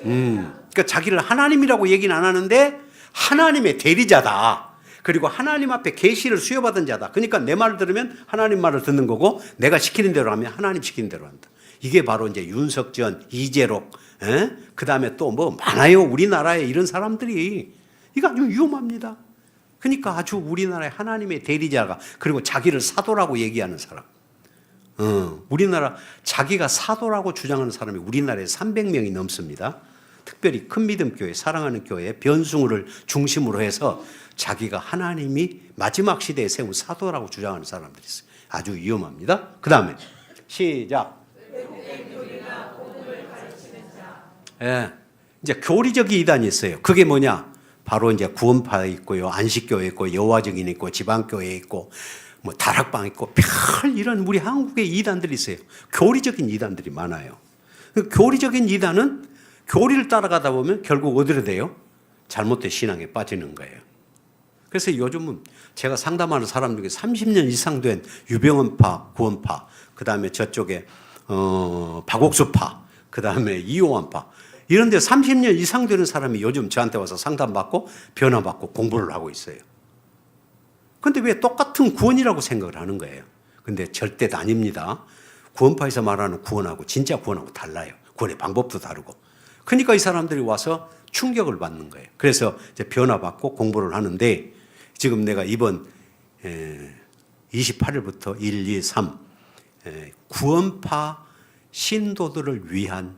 그러니까 자기를 하나님이라고 얘기는 안 하는데 하나님의 대리자다. 그리고 하나님 앞에 계시를 수여받은 자다. 그러니까 내 말을 들으면 하나님 말을 듣는 거고 내가 시키는 대로 하면 하나님 시키는 대로 한다. 이게 바로 이제 윤석전, 이재록, 그 다음에 또 뭐 많아요. 우리나라에 이런 사람들이. 이거 아주 위험합니다. 그러니까 아주 우리나라의 하나님의 대리자가 그리고 자기를 사도라고 얘기하는 사람. 우리나라 자기가 사도라고 주장하는 사람이 우리나라에 300명이 넘습니다. 특별히 큰 믿음 교회, 사랑하는 교회, 변승우를 중심으로 해서 자기가 하나님이 마지막 시대에 세운 사도라고 주장하는 사람들이 있어요. 아주 위험합니다. 그 다음에 시작. 예, 이제 교리적 이단이 있어요. 그게 뭐냐? 바로 이제 구원파에 있고요, 안식교회 있고, 여호와적인 있고, 지방교회 있고, 뭐 다락방 있고, 별 이런 우리 한국에 이단들이 있어요. 교리적인 이단들이 많아요. 그 교리적인 이단은 교리를 따라가다 보면 결국 어디로 돼요? 잘못된 신앙에 빠지는 거예요. 그래서 요즘은 제가 상담하는 사람 중에 30년 이상 된 유병헌파, 구원파, 그 다음에 저쪽에 박옥수파, 그 다음에 이호환파 이런 데 30년 이상 되는 사람이 요즘 저한테 와서 상담받고 변화받고 공부를 하고 있어요. 그런데 왜 똑같은 구원이라고 생각을 하는 거예요? 근데 절대 아닙니다. 구원파에서 말하는 구원하고 진짜 구원하고 달라요. 구원의 방법도 다르고. 그러니까 이 사람들이 와서 충격을 받는 거예요. 그래서 이제 변화받고 공부를 하는데 지금 내가 이번 28일부터 1, 2, 3 구원파 신도들을 위한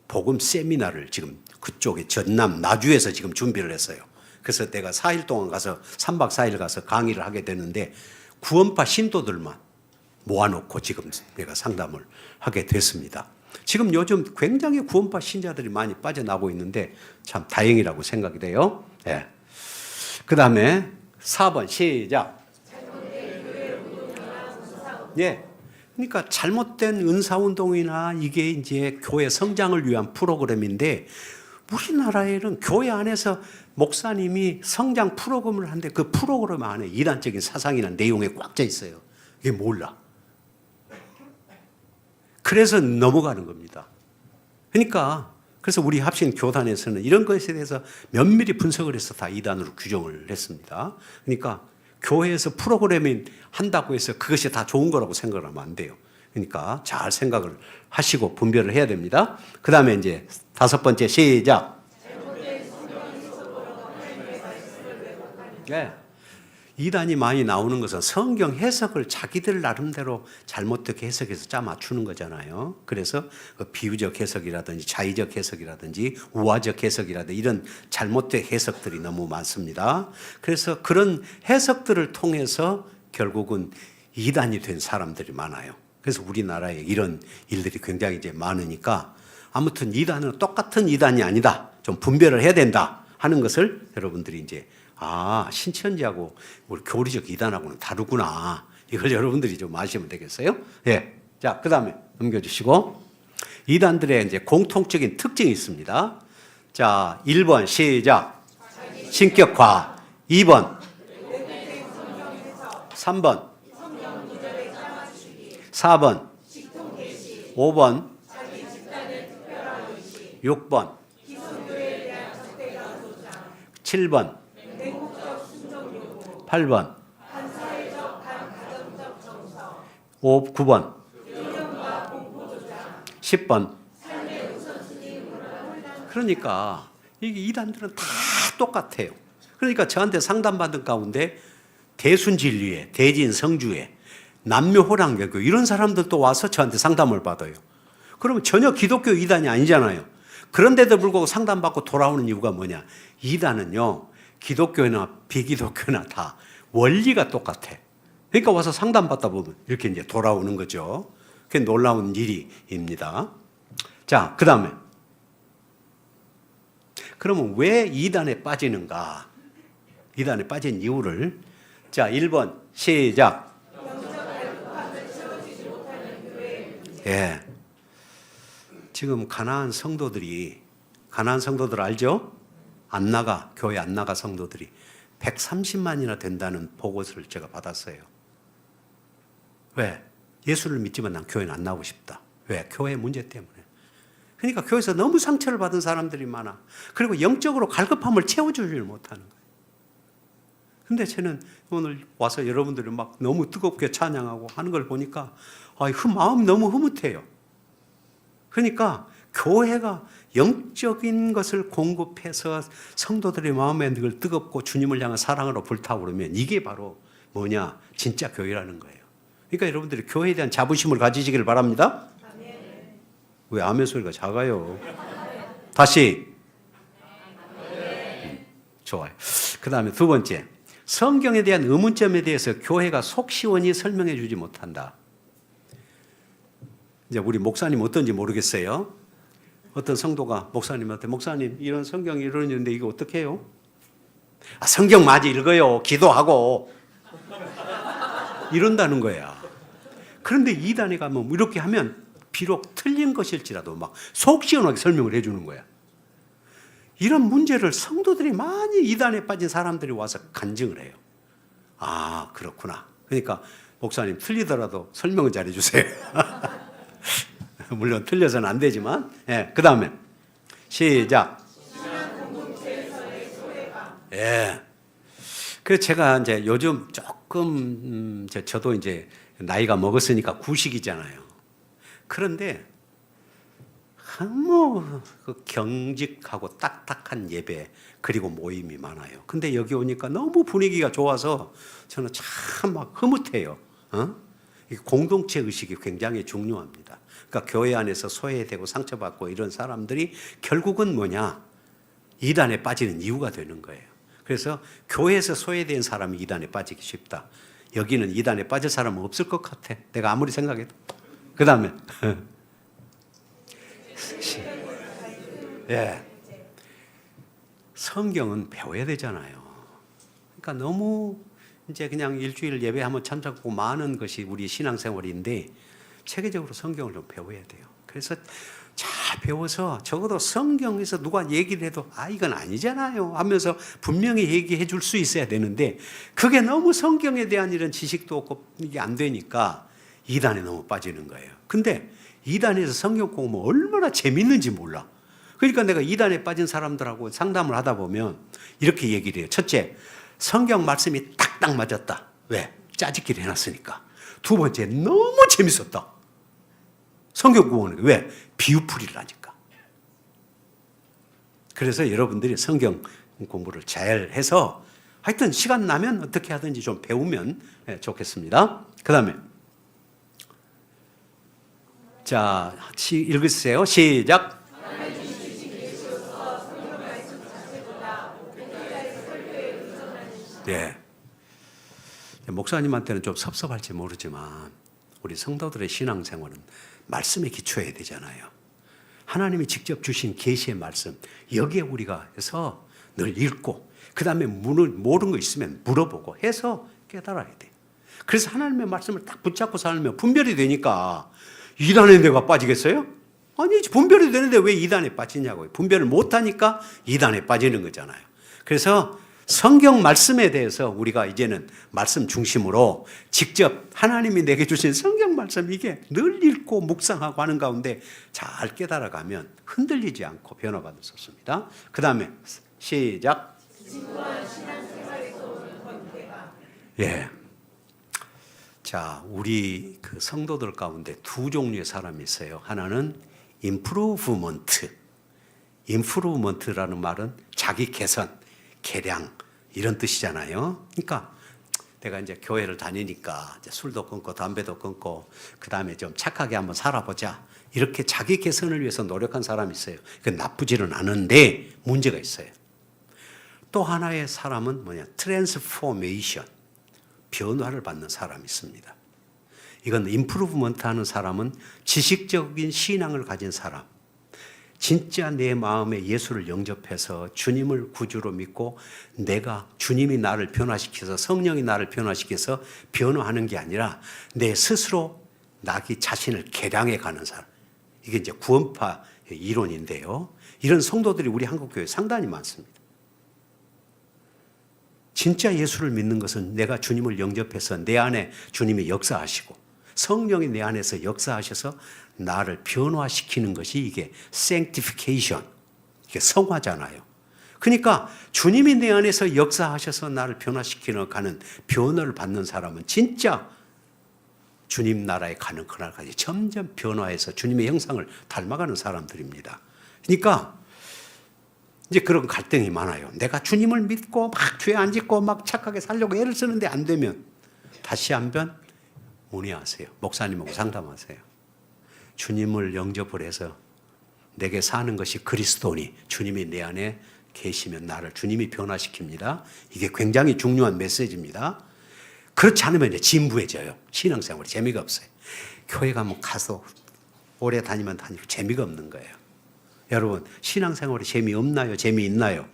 복음 세미나를 지금 그쪽에 전남 나주에서 지금 준비를 했어요. 그래서 내가 4일 동안 가서 3박 4일 가서 강의를 하게 되는데 구원파 신도들만 모아놓고 지금 내가 상담을 하게 됐습니다. 지금 요즘 굉장히 구원파 신자들이 많이 빠져나오고 있는데 참 다행이라고 생각이 돼요. 네. 그 다음에 4번 시작. 예. 그러니까 잘못된 은사운동이나 이게 이제 교회 성장을 위한 프로그램인데 우리나라에는 교회 안에서 목사님이 성장 프로그램을 하는데 그 프로그램 안에 이단적인 사상이나 내용에 꽉 차 있어요. 이게 몰라. 그래서 넘어가는 겁니다. 그러니까 그래서 우리 합신 교단에서는 이런 것에 대해서 면밀히 분석을 해서 다 이단으로 규정을 했습니다. 그러니까 교회에서 프로그래밍 한다고 해서 그것이 다 좋은 거라고 생각을 하면 안 돼요. 그러니까 잘 생각을 하시고 분별을 해야 됩니다. 그 다음에 이제 5번째 시작. 네. 이단이 많이 나오는 것은 성경 해석을 자기들 나름대로 잘못되게 해석해서 짜 맞추는 거잖아요. 그래서 비유적 해석이라든지 자의적 해석이라든지 우화적 해석이라든지 이런 잘못된 해석들이 너무 많습니다. 그래서 그런 해석들을 통해서 결국은 이단이 된 사람들이 많아요. 그래서 우리나라에 이런 일들이 굉장히 이제 많으니까 아무튼 이단은 똑같은 이단이 아니다. 좀 분별을 해야 된다 하는 것을 여러분들이 이제 신천지하고 우리 교리적 이단하고는 다르구나. 이걸 여러분들이 좀 아시면 되겠어요? 예. 자, 그 다음에 넘겨주시고. 이단들의 이제 공통적인 특징이 있습니다. 자, 1번 시작. 신격화. 2번. 3번. 4번. 5번. 6번. 7번. 8번, 9번, 10번. 그러니까 이게 이단들은 다 똑같아요. 그러니까 저한테 상담받은 가운데 대순진리회, 대진성주회, 남묘호랑개교 이런 사람들도 와서 저한테 상담을 받아요. 그러면 전혀 기독교 이단이 아니잖아요. 그런데도 불구하고 상담받고 돌아오는 이유가 뭐냐? 이단은요. 기독교나 비기독교나 다 원리가 똑같아. 그러니까 와서 상담받다 보면 이렇게 이제 돌아오는 거죠. 그게 놀라운 일입니다. 자, 그 다음에. 그러면 왜 이단에 빠지는가? 이단에 빠진 이유를. 자, 1번 시작. 예. 지금 가나안 성도들 알죠? 교회 안 나가 성도들이 130만이나 된다는 보고서를 제가 받았어요. 왜? 예수를 믿지만 난 교회는 안 나오고 싶다. 왜? 교회 문제 때문에. 그러니까 교회에서 너무 상처를 받은 사람들이 많아. 그리고 영적으로 갈급함을 채워주질 못하는 거예요. 근데 저는 오늘 와서 여러분들이 막 너무 뜨겁게 찬양하고 하는 걸 보니까 마음이 너무 흐뭇해요. 그러니까 교회가 영적인 것을 공급해서 성도들의 마음에 늘 뜨겁고 주님을 향한 사랑으로 불타고 그러면 이게 바로 뭐냐? 진짜 교회라는 거예요. 그러니까 여러분들이 교회에 대한 자부심을 가지시길 바랍니다. 아멘. 왜 아멘 소리가 작아요? 다시. 좋아요. 그 다음에 두 번째. 성경에 대한 의문점에 대해서 교회가 속 시원히 설명해 주지 못한다. 이제 우리 목사님 어떤지 모르겠어요. 어떤 성도가 목사님한테 목사님 이런 성경이 이러는데 이거 어떻게 해요? 성경 많이 읽어요. 기도하고. 이런다는 거야. 그런데 이단에 가면 이렇게 하면 비록 틀린 것일지라도 막 속 시원하게 설명을 해 주는 거야. 이런 문제를 성도들이 많이 이단에 빠진 사람들이 와서 간증을 해요. 아, 그렇구나. 그러니까 목사님 틀리더라도 설명을 잘 해주세요. 물론 틀려서는 안 되지만. 그 다음에 시작. 예. 그래서 제가 이제 요즘 조금 저도 이제 나이가 먹었으니까 구식이잖아요. 그런데 그 경직하고 딱딱한 예배 그리고 모임이 많아요. 근데 여기 오니까 너무 분위기가 좋아서 저는 참 막 흐뭇해요. 공동체 의식이 굉장히 중요합니다. 그러니까 교회 안에서 소외되고 상처받고 이런 사람들이 결국은 뭐냐? 이단에 빠지는 이유가 되는 거예요. 그래서 교회에서 소외된 사람이 이단에 빠지기 쉽다. 여기는 이단에 빠질 사람은 없을 것 같아. 내가 아무리 생각해도. 그 다음에 예. 성경은 배워야 되잖아요. 그러니까 너무 이제 그냥 일주일 예배 한번 참석하고 많은 것이 우리 신앙생활인데 체계적으로 성경을 좀 배워야 돼요. 그래서 잘 배워서 적어도 성경에서 누가 얘기를 해도 이건 아니잖아요 하면서 분명히 얘기해 줄 수 있어야 되는데 그게 너무 성경에 대한 이런 지식도 없고 이게 안 되니까 이단에 너무 빠지는 거예요. 근데 이단에서 성경 공부하면 얼마나 재밌는지 몰라. 그러니까 내가 이단에 빠진 사람들하고 상담을 하다 보면 이렇게 얘기를 해요. 첫째, 성경 말씀이 딱딱 맞았다. 왜? 짜집기를 해놨으니까. 두 번째, 너무 재밌었다. 성경 공부는 왜? 비유풀이를 하니까. 그래서 여러분들이 성경 공부를 잘 해서 하여튼 시간 나면 어떻게 하든지 좀 배우면 좋겠습니다. 그 다음에 자, 읽으세요. 시작. 네. 목사님한테는 좀 섭섭할지 모르지만 우리 성도들의 신앙생활은 말씀에 기초해야 되잖아요. 하나님이 직접 주신 계시의 말씀 여기에 우리가 해서 늘 읽고 그 다음에 모르는 거 있으면 물어보고 해서 깨달아야 돼요. 그래서 하나님의 말씀을 딱 붙잡고 살면 분별이 되니까 이단에 내가 빠지겠어요? 아니지. 분별이 되는데 왜 이단에 빠지냐고요. 분별을 못하니까 이단에 빠지는 거잖아요. 그래서 성경 말씀에 대해서 우리가 이제는 말씀 중심으로 직접 하나님이 내게 주신 성경 말씀 이게 늘 읽고 묵상하고 하는 가운데 잘 깨달아가면 흔들리지 않고 변화받을 수 있습니다. 그 다음에 시작. 예. 자, 우리 그 성도들 가운데 두 종류의 사람이 있어요. 하나는 임프루브먼트라는 말은 자기 개선, 개량 이런 뜻이잖아요. 그러니까 내가 이제 교회를 다니니까 이제 술도 끊고 담배도 끊고 그 다음에 좀 착하게 한번 살아보자. 이렇게 자기 개선을 위해서 노력한 사람이 있어요. 그 나쁘지는 않은데 문제가 있어요. 또 하나의 사람은 트랜스포메이션, 변화를 받는 사람이 있습니다. 이건 임프루브먼트 하는 사람은 지식적인 신앙을 가진 사람, 진짜 내 마음에 예수를 영접해서 주님을 구주로 믿고 내가 주님이 나를 변화시켜서 성령이 나를 변화시켜서 변화하는 게 아니라 내 스스로 나기 자신을 개량해 가는 사람. 이게 이제 구원파 이론인데요. 이런 성도들이 우리 한국교회에 상당히 많습니다. 진짜 예수를 믿는 것은 내가 주님을 영접해서 내 안에 주님이 역사하시고 성령이 내 안에서 역사하셔서 나를 변화시키는 것이 이게 sanctification, 이게 성화잖아요. 그러니까 주님이 내 안에서 역사하셔서 나를 변화시키는 가는 변화를 받는 사람은 진짜 주님 나라에 가는 그날까지 점점 변화해서 주님의 형상을 닮아가는 사람들입니다. 그러니까 이제 그런 갈등이 많아요. 내가 주님을 믿고 막 죄 안 짓고 막 착하게 살려고 애를 쓰는데 안 되면 다시 한번 문의하세요. 목사님하고 상담하세요. 주님을 영접을 해서 내게 사는 것이 그리스도니 주님이 내 안에 계시면 나를 주님이 변화시킵니다. 이게 굉장히 중요한 메시지입니다. 그렇지 않으면 이제 진부해져요. 신앙생활이 재미가 없어요. 교회 가면 가서 오래 다니면 다니고 재미가 없는 거예요. 여러분, 신앙생활이 재미없나요? 재미있나요?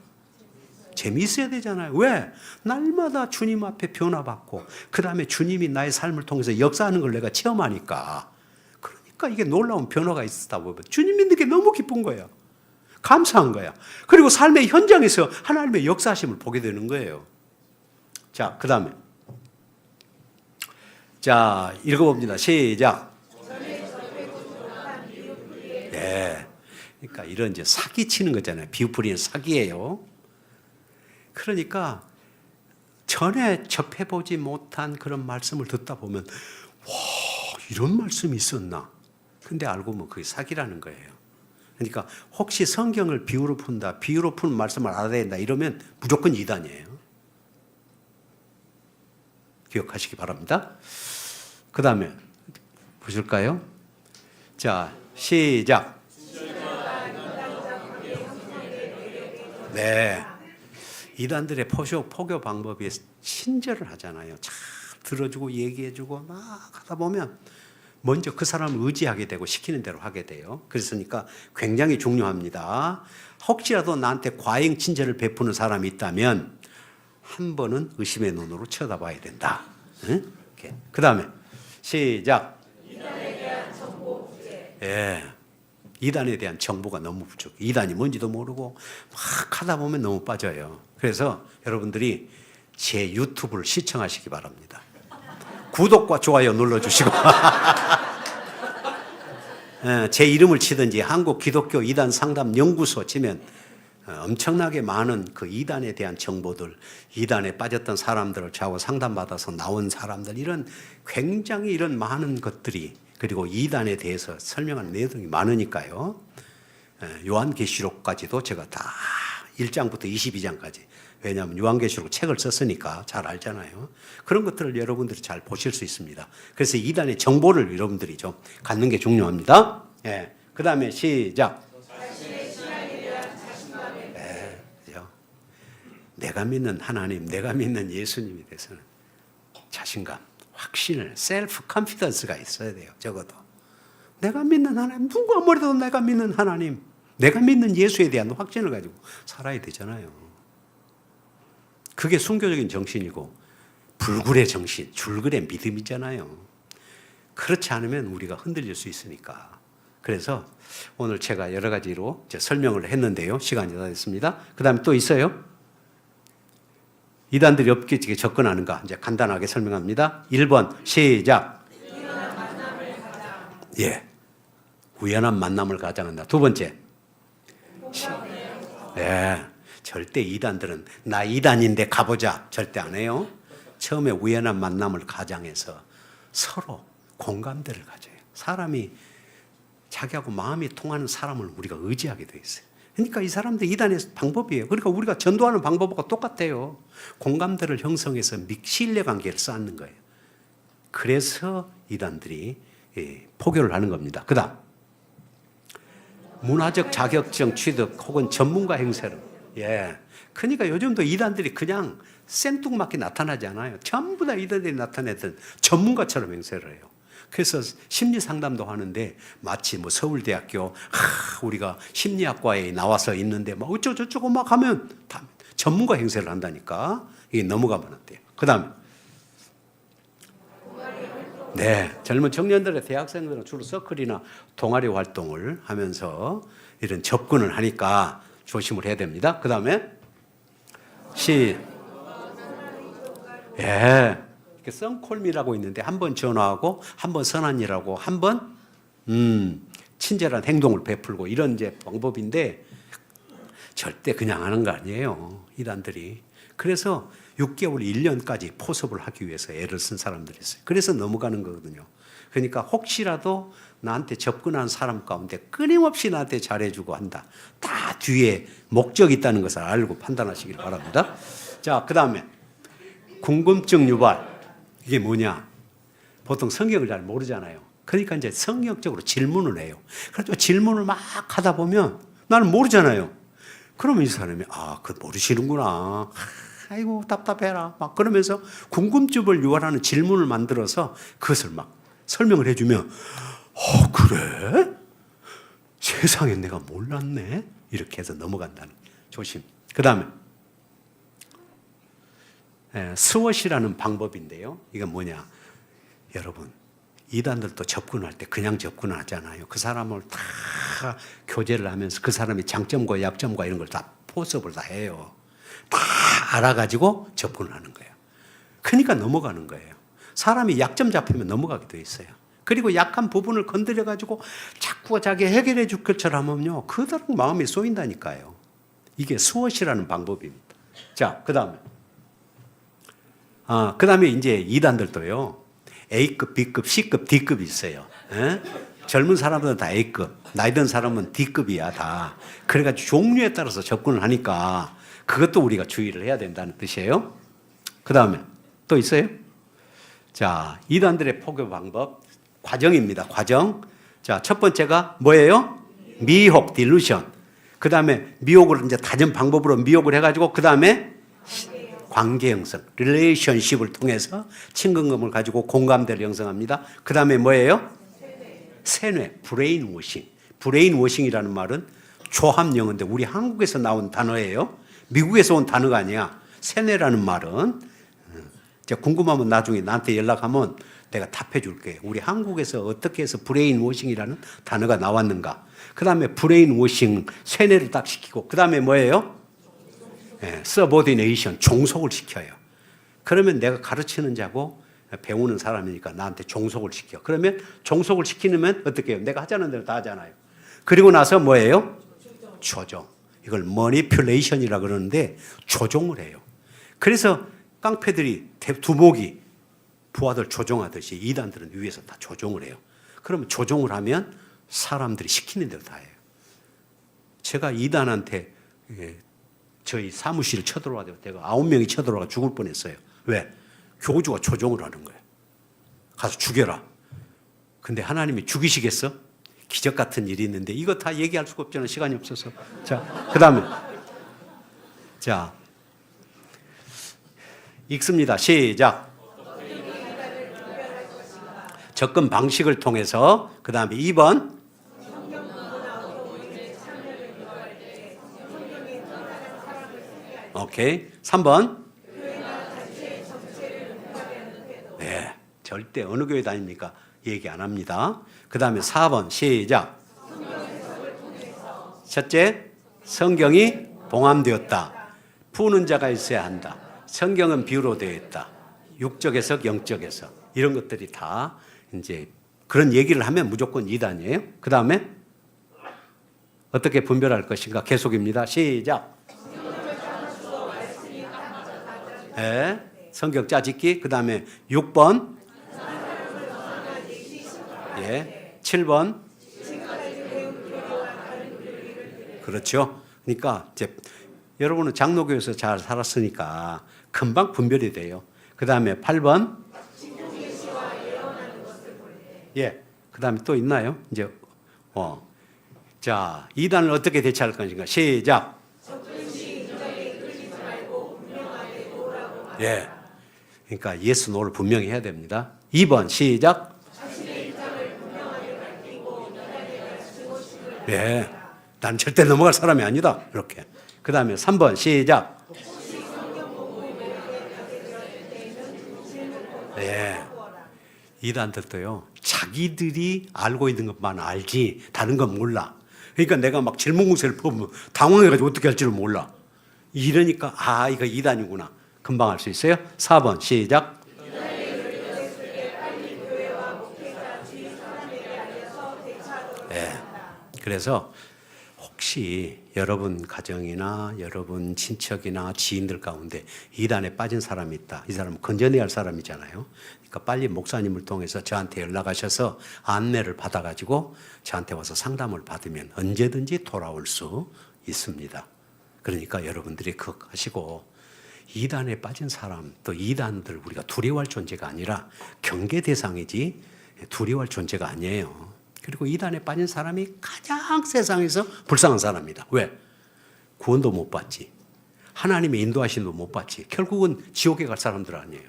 재미있어야 되잖아요. 왜? 날마다 주님 앞에 변화받고 그 다음에 주님이 나의 삶을 통해서 역사하는 걸 내가 체험하니까, 그러니까 이게 놀라운 변화가 있다 보면 주님 믿는 게 너무 기쁜 거예요. 감사한 거야. 그리고 삶의 현장에서 하나님의 역사하심을 보게 되는 거예요. 자, 그 다음에 자, 읽어봅니다. 시작. 네. 그러니까 이런 이제 사기 치는 거잖아요. 비웃부리는 사기예요. 그러니까 전에 접해보지 못한 그런 말씀을 듣다 보면 와, 이런 말씀이 있었나? 근데 알고 보면 그게 사기라는 거예요. 그러니까 혹시 성경을 비유로 푼다, 비유로 푸는 말씀을 알아야 된다 이러면 무조건 이단이에요. 기억하시기 바랍니다. 그 다음에 보실까요? 자, 시작. 네. 이단들의 포교 방법이 친절을 하잖아요. 잘 들어주고 얘기해주고 막 하다 보면 먼저 그 사람을 의지하게 되고 시키는 대로 하게 돼요. 그랬으니까 굉장히 중요합니다. 혹시라도 나한테 과잉 친절을 베푸는 사람이 있다면 한 번은 의심의 눈으로 쳐다봐야 된다. 응? 그 다음에 시작. 이단에 대한 정보 부재. 예. 이단에 대한 정보가 너무 부족해. 이단이 뭔지도 모르고 막 하다 보면 너무 빠져요. 그래서 여러분들이 제 유튜브를 시청하시기 바랍니다. 구독과 좋아요 눌러주시고 제 이름을 치든지 한국 기독교 이단 상담 연구소 치면 엄청나게 많은 그 이단에 대한 정보들, 이단에 빠졌던 사람들을 저하고 상담받아서 나온 사람들, 이런 굉장히 이런 많은 것들이, 그리고 이단에 대해서 설명하는 내용이 많으니까요. 요한계시록까지도 제가 다 1장부터 22장까지, 왜냐하면 요한계시록 책을 썼으니까 잘 알잖아요. 그런 것들을 여러분들이 잘 보실 수 있습니다. 그래서 이단의 정보를 여러분들이 좀 갖는 게 중요합니다. 예. 그 다음에 시작. 내가 믿는 하나님, 내가 믿는 예수님에 대해서는 자신감, 확신을, 셀프 컨피던스가 있어야 돼요. 적어도 내가 믿는 하나님, 누가 뭐래도 내가 믿는 하나님, 내가 믿는 예수에 대한 확신을 가지고 살아야 되잖아요. 그게 순교적인 정신이고 불굴의 정신, 줄글의 믿음이잖아요. 그렇지 않으면 우리가 흔들릴 수 있으니까. 그래서 오늘 제가 여러 가지로 설명을 했는데요. 시간이 다 됐습니다. 그 다음에 또 있어요? 이단들이 어떻게 접근하는가 이제 간단하게 설명합니다. 1번 시작. 우연한 만남을 가장. 예, 우연한 만남을 가장한다. 두 번째. 예, 절대 이단들은 나 이단인데 가보자 절대 안 해요. 처음에 우연한 만남을 가장해서 서로 공감대를 가져요. 사람이 자기하고 마음이 통하는 사람을 우리가 의지하게 돼 있어요. 그러니까 이 사람들 이단의 방법이에요. 그러니까 우리가 전도하는 방법과 똑같아요. 공감대를 형성해서 신뢰관계를 쌓는 거예요. 그래서 이단들이 포교를 하는 겁니다. 그 다음 문화적 자격증 취득 혹은 전문가 행세로. 예. 그러니까 요즘도 이단들이 그냥 생뚱맞게 나타나지 않아요. 전부 다 이단들이 나타내던 전문가처럼 행세를 해요. 그래서 심리 상담도 하는데 마치 뭐 서울대학교 우리가 심리학과에 나와서 있는데 막 어쩌고저쩌고 막 하면 다 전문가 행세를 한다니까. 이게 넘어가면 안 돼요. 그 다음에 네, 젊은 청년들의 대학생들은 주로 서클이나 동아리 활동을 하면서 이런 접근을 하니까 조심을 해야 됩니다. 그 다음에 예. 이렇게 썬콜미라고 있는데 한 번 전화하고 한 번 선한이라고 한 번 친절한 행동을 베풀고 이런 이제 방법인데 절대 그냥 하는 거 아니에요. 이단들이. 그래서 6개월, 1년까지 포섭을 하기 위해서 애를 쓴 사람들이 있어요. 그래서 넘어가는 거거든요. 그러니까 혹시라도 나한테 접근한 사람 가운데 끊임없이 나한테 잘해주고 한다. 다 뒤에 목적이 있다는 것을 알고 판단하시길 바랍니다. 자, 그 다음에 궁금증 유발. 이게 뭐냐? 보통 성경을 잘 모르잖아요. 그러니까 이제 성경적으로 질문을 해요. 그래서 질문을 막 하다 보면 나는 모르잖아요. 그러면 이 사람이 그거 모르시는구나. 아이고 답답해라. 막 그러면서 궁금증을 유발하는 질문을 만들어서 그것을 막 설명을 해주면 그래? 세상에 내가 몰랐네. 이렇게 해서 넘어간다는 조심. 그 다음에 스워시라는 방법인데요. 이건 뭐냐? 여러분 이단들도 접근할 때 그냥 접근하잖아요. 그 사람을 다 교제를 하면서 그 사람의 장점과 약점과 이런 걸 다 포섭을 다 해요. 다 알아가지고 접근을 하는 거예요. 그러니까 넘어가는 거예요. 사람이 약점 잡히면 넘어가게 돼 있어요. 그리고 약한 부분을 건드려가지고 자꾸 자기 해결해 줄 것처럼 하면요. 그대로 마음이 쏘인다니까요. 이게 스워시라는 방법입니다. 자, 그 다음에 이제 이단들도요. A급, B급, C급, D급이 있어요. 에? 젊은 사람들은 다 A급, 나이 든 사람은 D급이야 다. 그래가지고 종류에 따라서 접근을 하니까 그것도 우리가 주의를 해야 된다는 뜻이에요. 그 다음에 또 있어요? 자, 이단들의 포교 방법 과정입니다. 과정. 자, 첫 번째가 뭐예요? 미혹, 딜루션. 그 다음에 미혹을 이제 다른 방법으로 미혹을 해가지고 그 다음에 관계 형성, 릴레이션십을 통해서 친근감을 가지고 공감대를 형성합니다. 그 다음에 뭐예요? 세뇌, 브레인 워싱. 브레인 워싱이라는 말은 조합 영어인데 우리 한국에서 나온 단어예요. 미국에서 온 단어가 아니야. 세뇌라는 말은 제가 궁금하면 나중에 나한테 연락하면 내가 답해 줄게요. 우리 한국에서 어떻게 해서 브레인 워싱이라는 단어가 나왔는가. 그 다음에 브레인 워싱, 세뇌를 딱 시키고 그 다음에 뭐예요? 서버디네이션, 종속을 시켜요. 그러면 내가 가르치는 자고 배우는 사람이니까 나한테 종속을 시켜. 그러면 종속을 시키면 어떻게 해요? 내가 하자는 대로 다 하잖아요. 그리고 나서 뭐예요? 조종. 이걸 머니퓰레이션이라 그러는데 조종을 해요. 그래서 깡패들이 두목이 부하들 조종하듯이 이단들은 위에서 다 조종을 해요. 그러면 조종을 하면 사람들이 시키는 대로 다 해요. 제가 이단한테 저희 사무실을 쳐들어와서 내가 9명이 쳐들어와 죽을 뻔했어요. 왜? 교주가 조종을 하는 거예요. 가서 죽여라. 근데 하나님이 죽이시겠어? 기적 같은 일이 있는데 이거 다 얘기할 수가 없잖아. 시간이 없어서. 자, 그 다음에 자 읽습니다. 시작. 접근 방식을 통해서 그 다음에 2번 오케이. 3번 네, 절대 어느 교회 다닙니까? 얘기 안 합니다. 그 다음에 4번 시작. 첫째, 성경이 봉함되었다. 푸는 자가 있어야 한다. 성경은 비유로 되어 있다. 육적 해석, 영적 해석 이런 것들이 다 이제 그런 얘기를 하면 무조건 이단이에요. 그 다음에 어떻게 분별할 것인가? 계속입니다. 시작. 네, 성경 짜집기. 그 다음에 6번. 예, 7번. 그렇죠. 그러니까 이제 여러분은 장로교에서 잘 살았으니까 금방 분별이 돼요. 그 다음에 8번. 예, 그 다음에 또 있나요? 이제 자, 이단을 어떻게 대처할 것인가? 시작. 예, 그러니까 예스 노를 분명히 해야 됩니다. 2번 시작. 예, 난 절대 넘어갈 사람이 아니다. 이렇게. 그 다음에 3번 시작. 예, 이단들도요 자기들이 알고 있는 것만 알지 다른 건 몰라. 그러니까 내가 막 질문 공세를 퍼부으면 당황해가지고 어떻게 할지를 몰라. 이러니까 이거 이단이구나. 금방 할 수 있어요. 4번 시작. 네. 그래서 혹시 여러분 가정이나 여러분 친척이나 지인들 가운데 이단에 빠진 사람이 있다. 이 사람은 건져내야 할 사람이잖아요. 그러니까 빨리 목사님을 통해서 저한테 연락하셔서 안내를 받아가지고 저한테 와서 상담을 받으면 언제든지 돌아올 수 있습니다. 그러니까 여러분들이 그거 하시고, 이단에 빠진 사람, 또 이단들 우리가 두려워할 존재가 아니라 경계 대상이지 두려워할 존재가 아니에요. 그리고 이단에 빠진 사람이 가장 세상에서 불쌍한 사람이다. 왜? 구원도 못 받지, 하나님의 인도하심도 못 받지, 결국은 지옥에 갈 사람들 아니에요.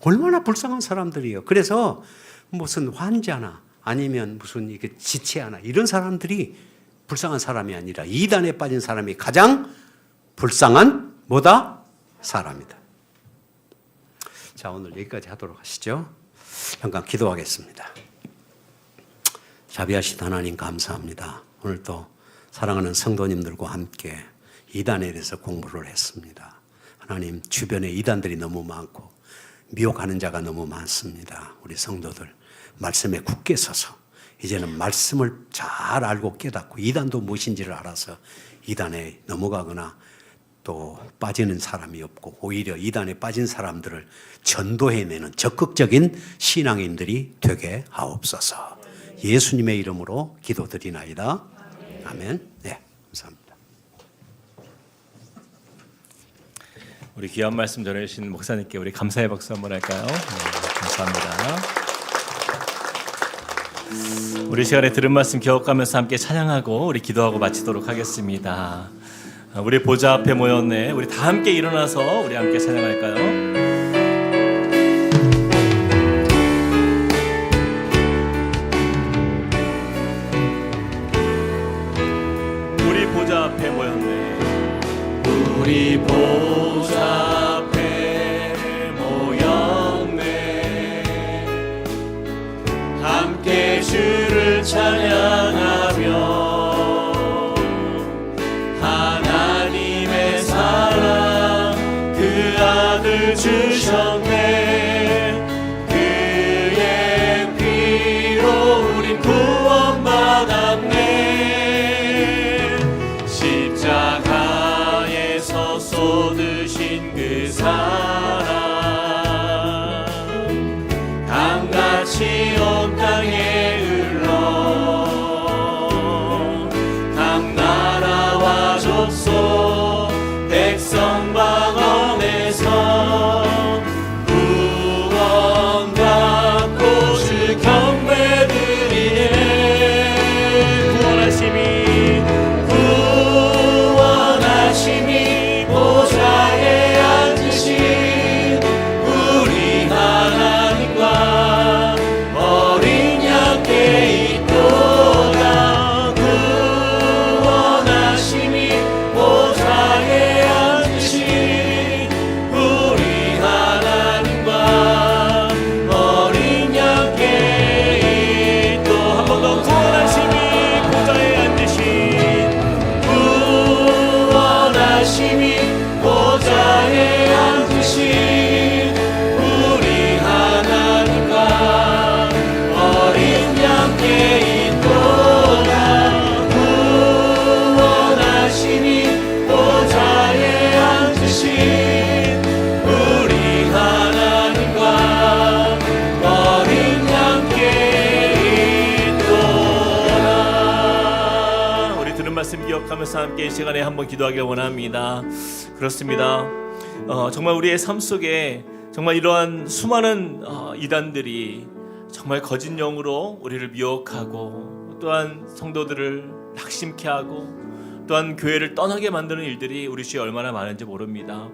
얼마나 불쌍한 사람들이에요. 그래서 무슨 환자나 아니면 무슨 이게 지체하나 이런 사람들이 불쌍한 사람이 아니라 이단에 빠진 사람이 가장 불쌍한 뭐다? 사람이다. 자, 오늘 여기까지 하도록 하시죠. 잠깐 기도하겠습니다. 자비하신 하나님 감사합니다. 오늘 또 사랑하는 성도님들과 함께 이단에 대해서 공부를 했습니다. 하나님, 주변에 이단들이 너무 많고 미혹하는 자가 너무 많습니다. 우리 성도들 말씀에 굳게 서서 이제는 말씀을 잘 알고 깨닫고 이단도 무엇인지를 알아서 이단에 넘어가거나 또 빠지는 사람이 없고 오히려 이단에 빠진 사람들을 전도해내는 적극적인 신앙인들이 되게 하옵소서. 예수님의 이름으로 기도드리나이다. 아멘. 네, 감사합니다.
우리 귀한 말씀 전해주신 목사님께 우리 감사의 박수 한번 할까요? 네, 감사합니다. 우리 시간에 들은 말씀 기억하면서 함께 찬양하고 우리 기도하고 마치도록 하겠습니다. 우리 보좌 앞에 모였네. 우리 다 함께 일어나서 우리 함께 찬양할까요? 우리 보좌 앞에 모였네. 우리 보좌 앞에 모였네. 함께 주를 찬양하며 주셨네. 그의 피로 우린 구원받았네. 십자가에서 쏟으신 그 사랑 강같이 온 땅에 흘러 각 나라와 족속 백성 방언에서 기억하면서 함께 이 시간에 한번 기도하길 원합니다. 그렇습니다. 정말 우리의 삶 속에 정말 이러한 수많은 이단들이 정말 거짓 영으로 우리를 미혹하고 또한 성도들을 낙심케 하고 또한 교회를 떠나게 만드는 일들이 우리 주위에 얼마나 많은지 모릅니다.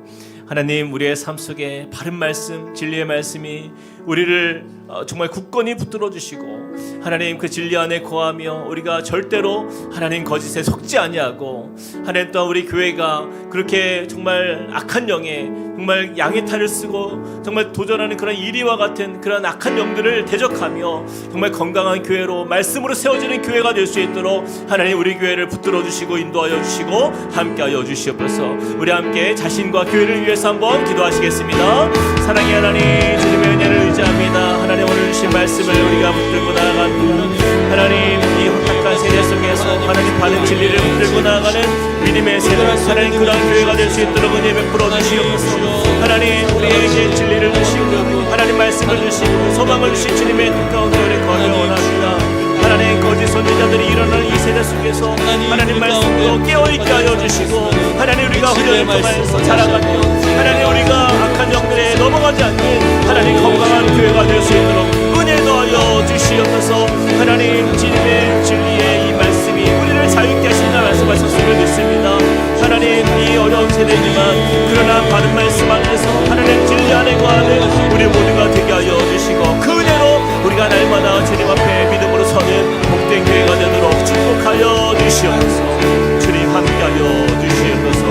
하나님, 우리의 삶 속에 바른 말씀, 진리의 말씀이 우리를 정말 굳건히 붙들어 주시고 하나님 그 진리 안에 거하며 우리가 절대로 하나님 거짓에 속지 아니하고 하나님 또한 우리 교회가 그렇게 정말 악한 영에 정말 양의 탈을 쓰고 정말 도전하는 그런 이리와 같은 그런 악한 영들을 대적하며 정말 건강한 교회로 말씀으로 세워지는 교회가 될 수 있도록 하나님 우리 교회를 붙들어 주시고 인도하여 주시고 함께하여 주시옵소서. 우리 함께 자신과 교회를 위해서 한번 기도하시겠습니다. 사랑의 하나님, 주님의 은혜를 의지합니다. 하나님 오늘 주신 말씀을 우리가 붙들고 나아갑니다. 하나님 이 혼탁한 세대 속에서 하나님 바른 진리를 붙들고 나아가는 믿음의 세대, 하나님 그런 교회가 될 수 있도록 은혜 베풀어 주시옵소서. 하나님 우리에게 진리를 주시고 하나님 말씀을 주시고 소망을 주신 주님의 뜻 가운데 우리 거하길 원합니다. 하나님 거짓 선지자들이 일어나는 이 세대 속에서 하나님 말씀으로 깨어있게 하여 주시고 하나님 우리가 훈련을 통하여서 자라가며 하나님 우리가 악한 영들에 넘어가지 않는 하나님 건강한 교회가 될 수 있도록 은혜 더하여 주시옵소서. 하나님 주님의 진리의 이 말씀이 우리를 자유케 하신다 말씀하셨음을 믿습니다. 하나님 이 어려운 세대지만 그러나 바른 말씀 안에서 하나님 진리 안에 거하는 우리 모두가 되게 하여 주시고 그 은혜로 우리가 날마다 주님 앞에 믿음으로 서는 복된 교회가 되도록 축복하여 주시옵소서. 주님 함께하여 주시옵소서.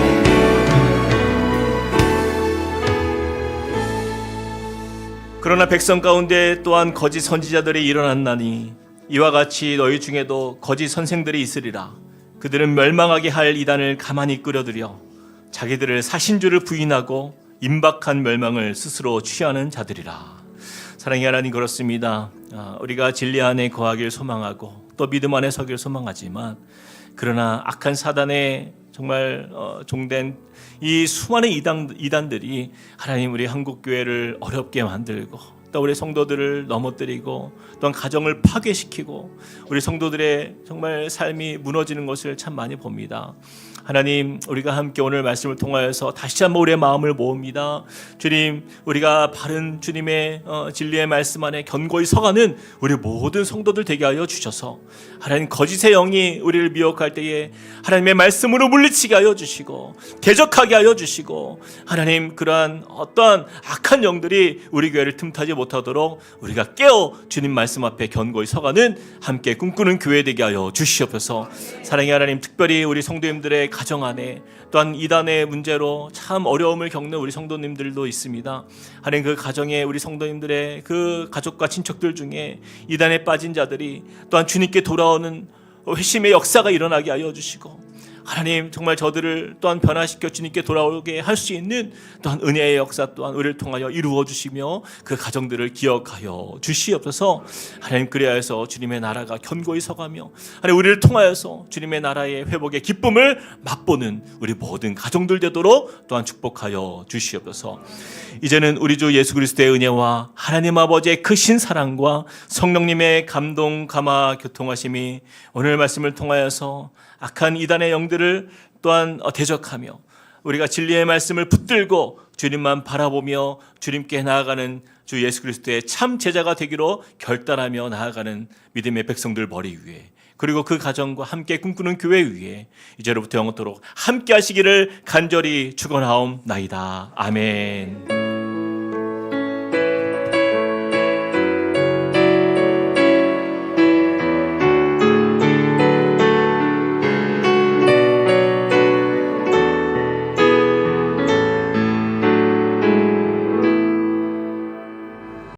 그러나 백성 가운데 또한 거짓 선지자들이 일어났나니 이와 같이 너희 중에도 거짓 선생들이 있으리라. 그들은 멸망하게 할 이단을 가만히 끌어들여 자기들을 사신주를 부인하고 임박한 멸망을 스스로 취하는 자들이라. 사랑의 하나님, 그렇습니다. 우리가 진리 안에 거하길 소망하고 또 믿음 안에 서길 소망하지만 그러나 악한 사단의 정말 종된 이 수많은 이단들이 하나님 우리 한국교회를 어렵게 만들고 또 우리 성도들을 넘어뜨리고 또한 가정을 파괴시키고 우리 성도들의 정말 삶이 무너지는 것을 참 많이 봅니다. 하나님 우리가 함께 오늘 말씀을 통하여서 다시 한번 우리의 마음을 모읍니다. 주님 우리가 바른 주님의 진리의 말씀 안에 견고히 서가는 우리 모든 성도들 되게 하여 주셔서 하나님 거짓의 영이 우리를 미혹할 때에 하나님의 말씀으로 물리치게 하여 주시고 대적하게 하여 주시고 하나님 그러한 어떠한 악한 영들이 우리 교회를 틈타지 못하도록 우리가 깨어 주님 말씀 앞에 견고히 서가는 함께 꿈꾸는 교회 되게 하여 주시옵소서. 사랑의 하나님, 특별히 우리 성도님들의 가정 안에 또한 이단의 문제로 참 어려움을 겪는 우리 성도님들도 있습니다. 하나님 그 가정에 우리 성도님들의 그 가족과 친척들 중에 이단에 빠진 자들이 또한 주님께 돌아오는 회심의 역사가 일어나게 하여 주시고 하나님 정말 저들을 또한 변화시켜 주님께 돌아오게 할 수 있는 또한 은혜의 역사 또한 우리를 통하여 이루어 주시며 그 가정들을 기억하여 주시옵소서. 하나님 그리하여서 주님의 나라가 견고히 서가며 하나님 우리를 통하여서 주님의 나라의 회복의 기쁨을 맛보는 우리 모든 가정들 되도록 또한 축복하여 주시옵소서. 이제는 우리 주 예수 그리스도의 은혜와 하나님 아버지의 크신 사랑과 성령님의 감동 감화 교통하심이 오늘 말씀을 통하여서 악한 이단의 영들을 또한 대적하며 우리가 진리의 말씀을 붙들고 주님만 바라보며 주님께 나아가는 주 예수 그리스도의 참 제자가 되기로 결단하며 나아가는 믿음의 백성들 머리 위에 그리고 그 가정과 함께 꿈꾸는 교회 위에 이제로부터 영원토록 함께 하시기를 간절히 축원하옵나이다. 아멘.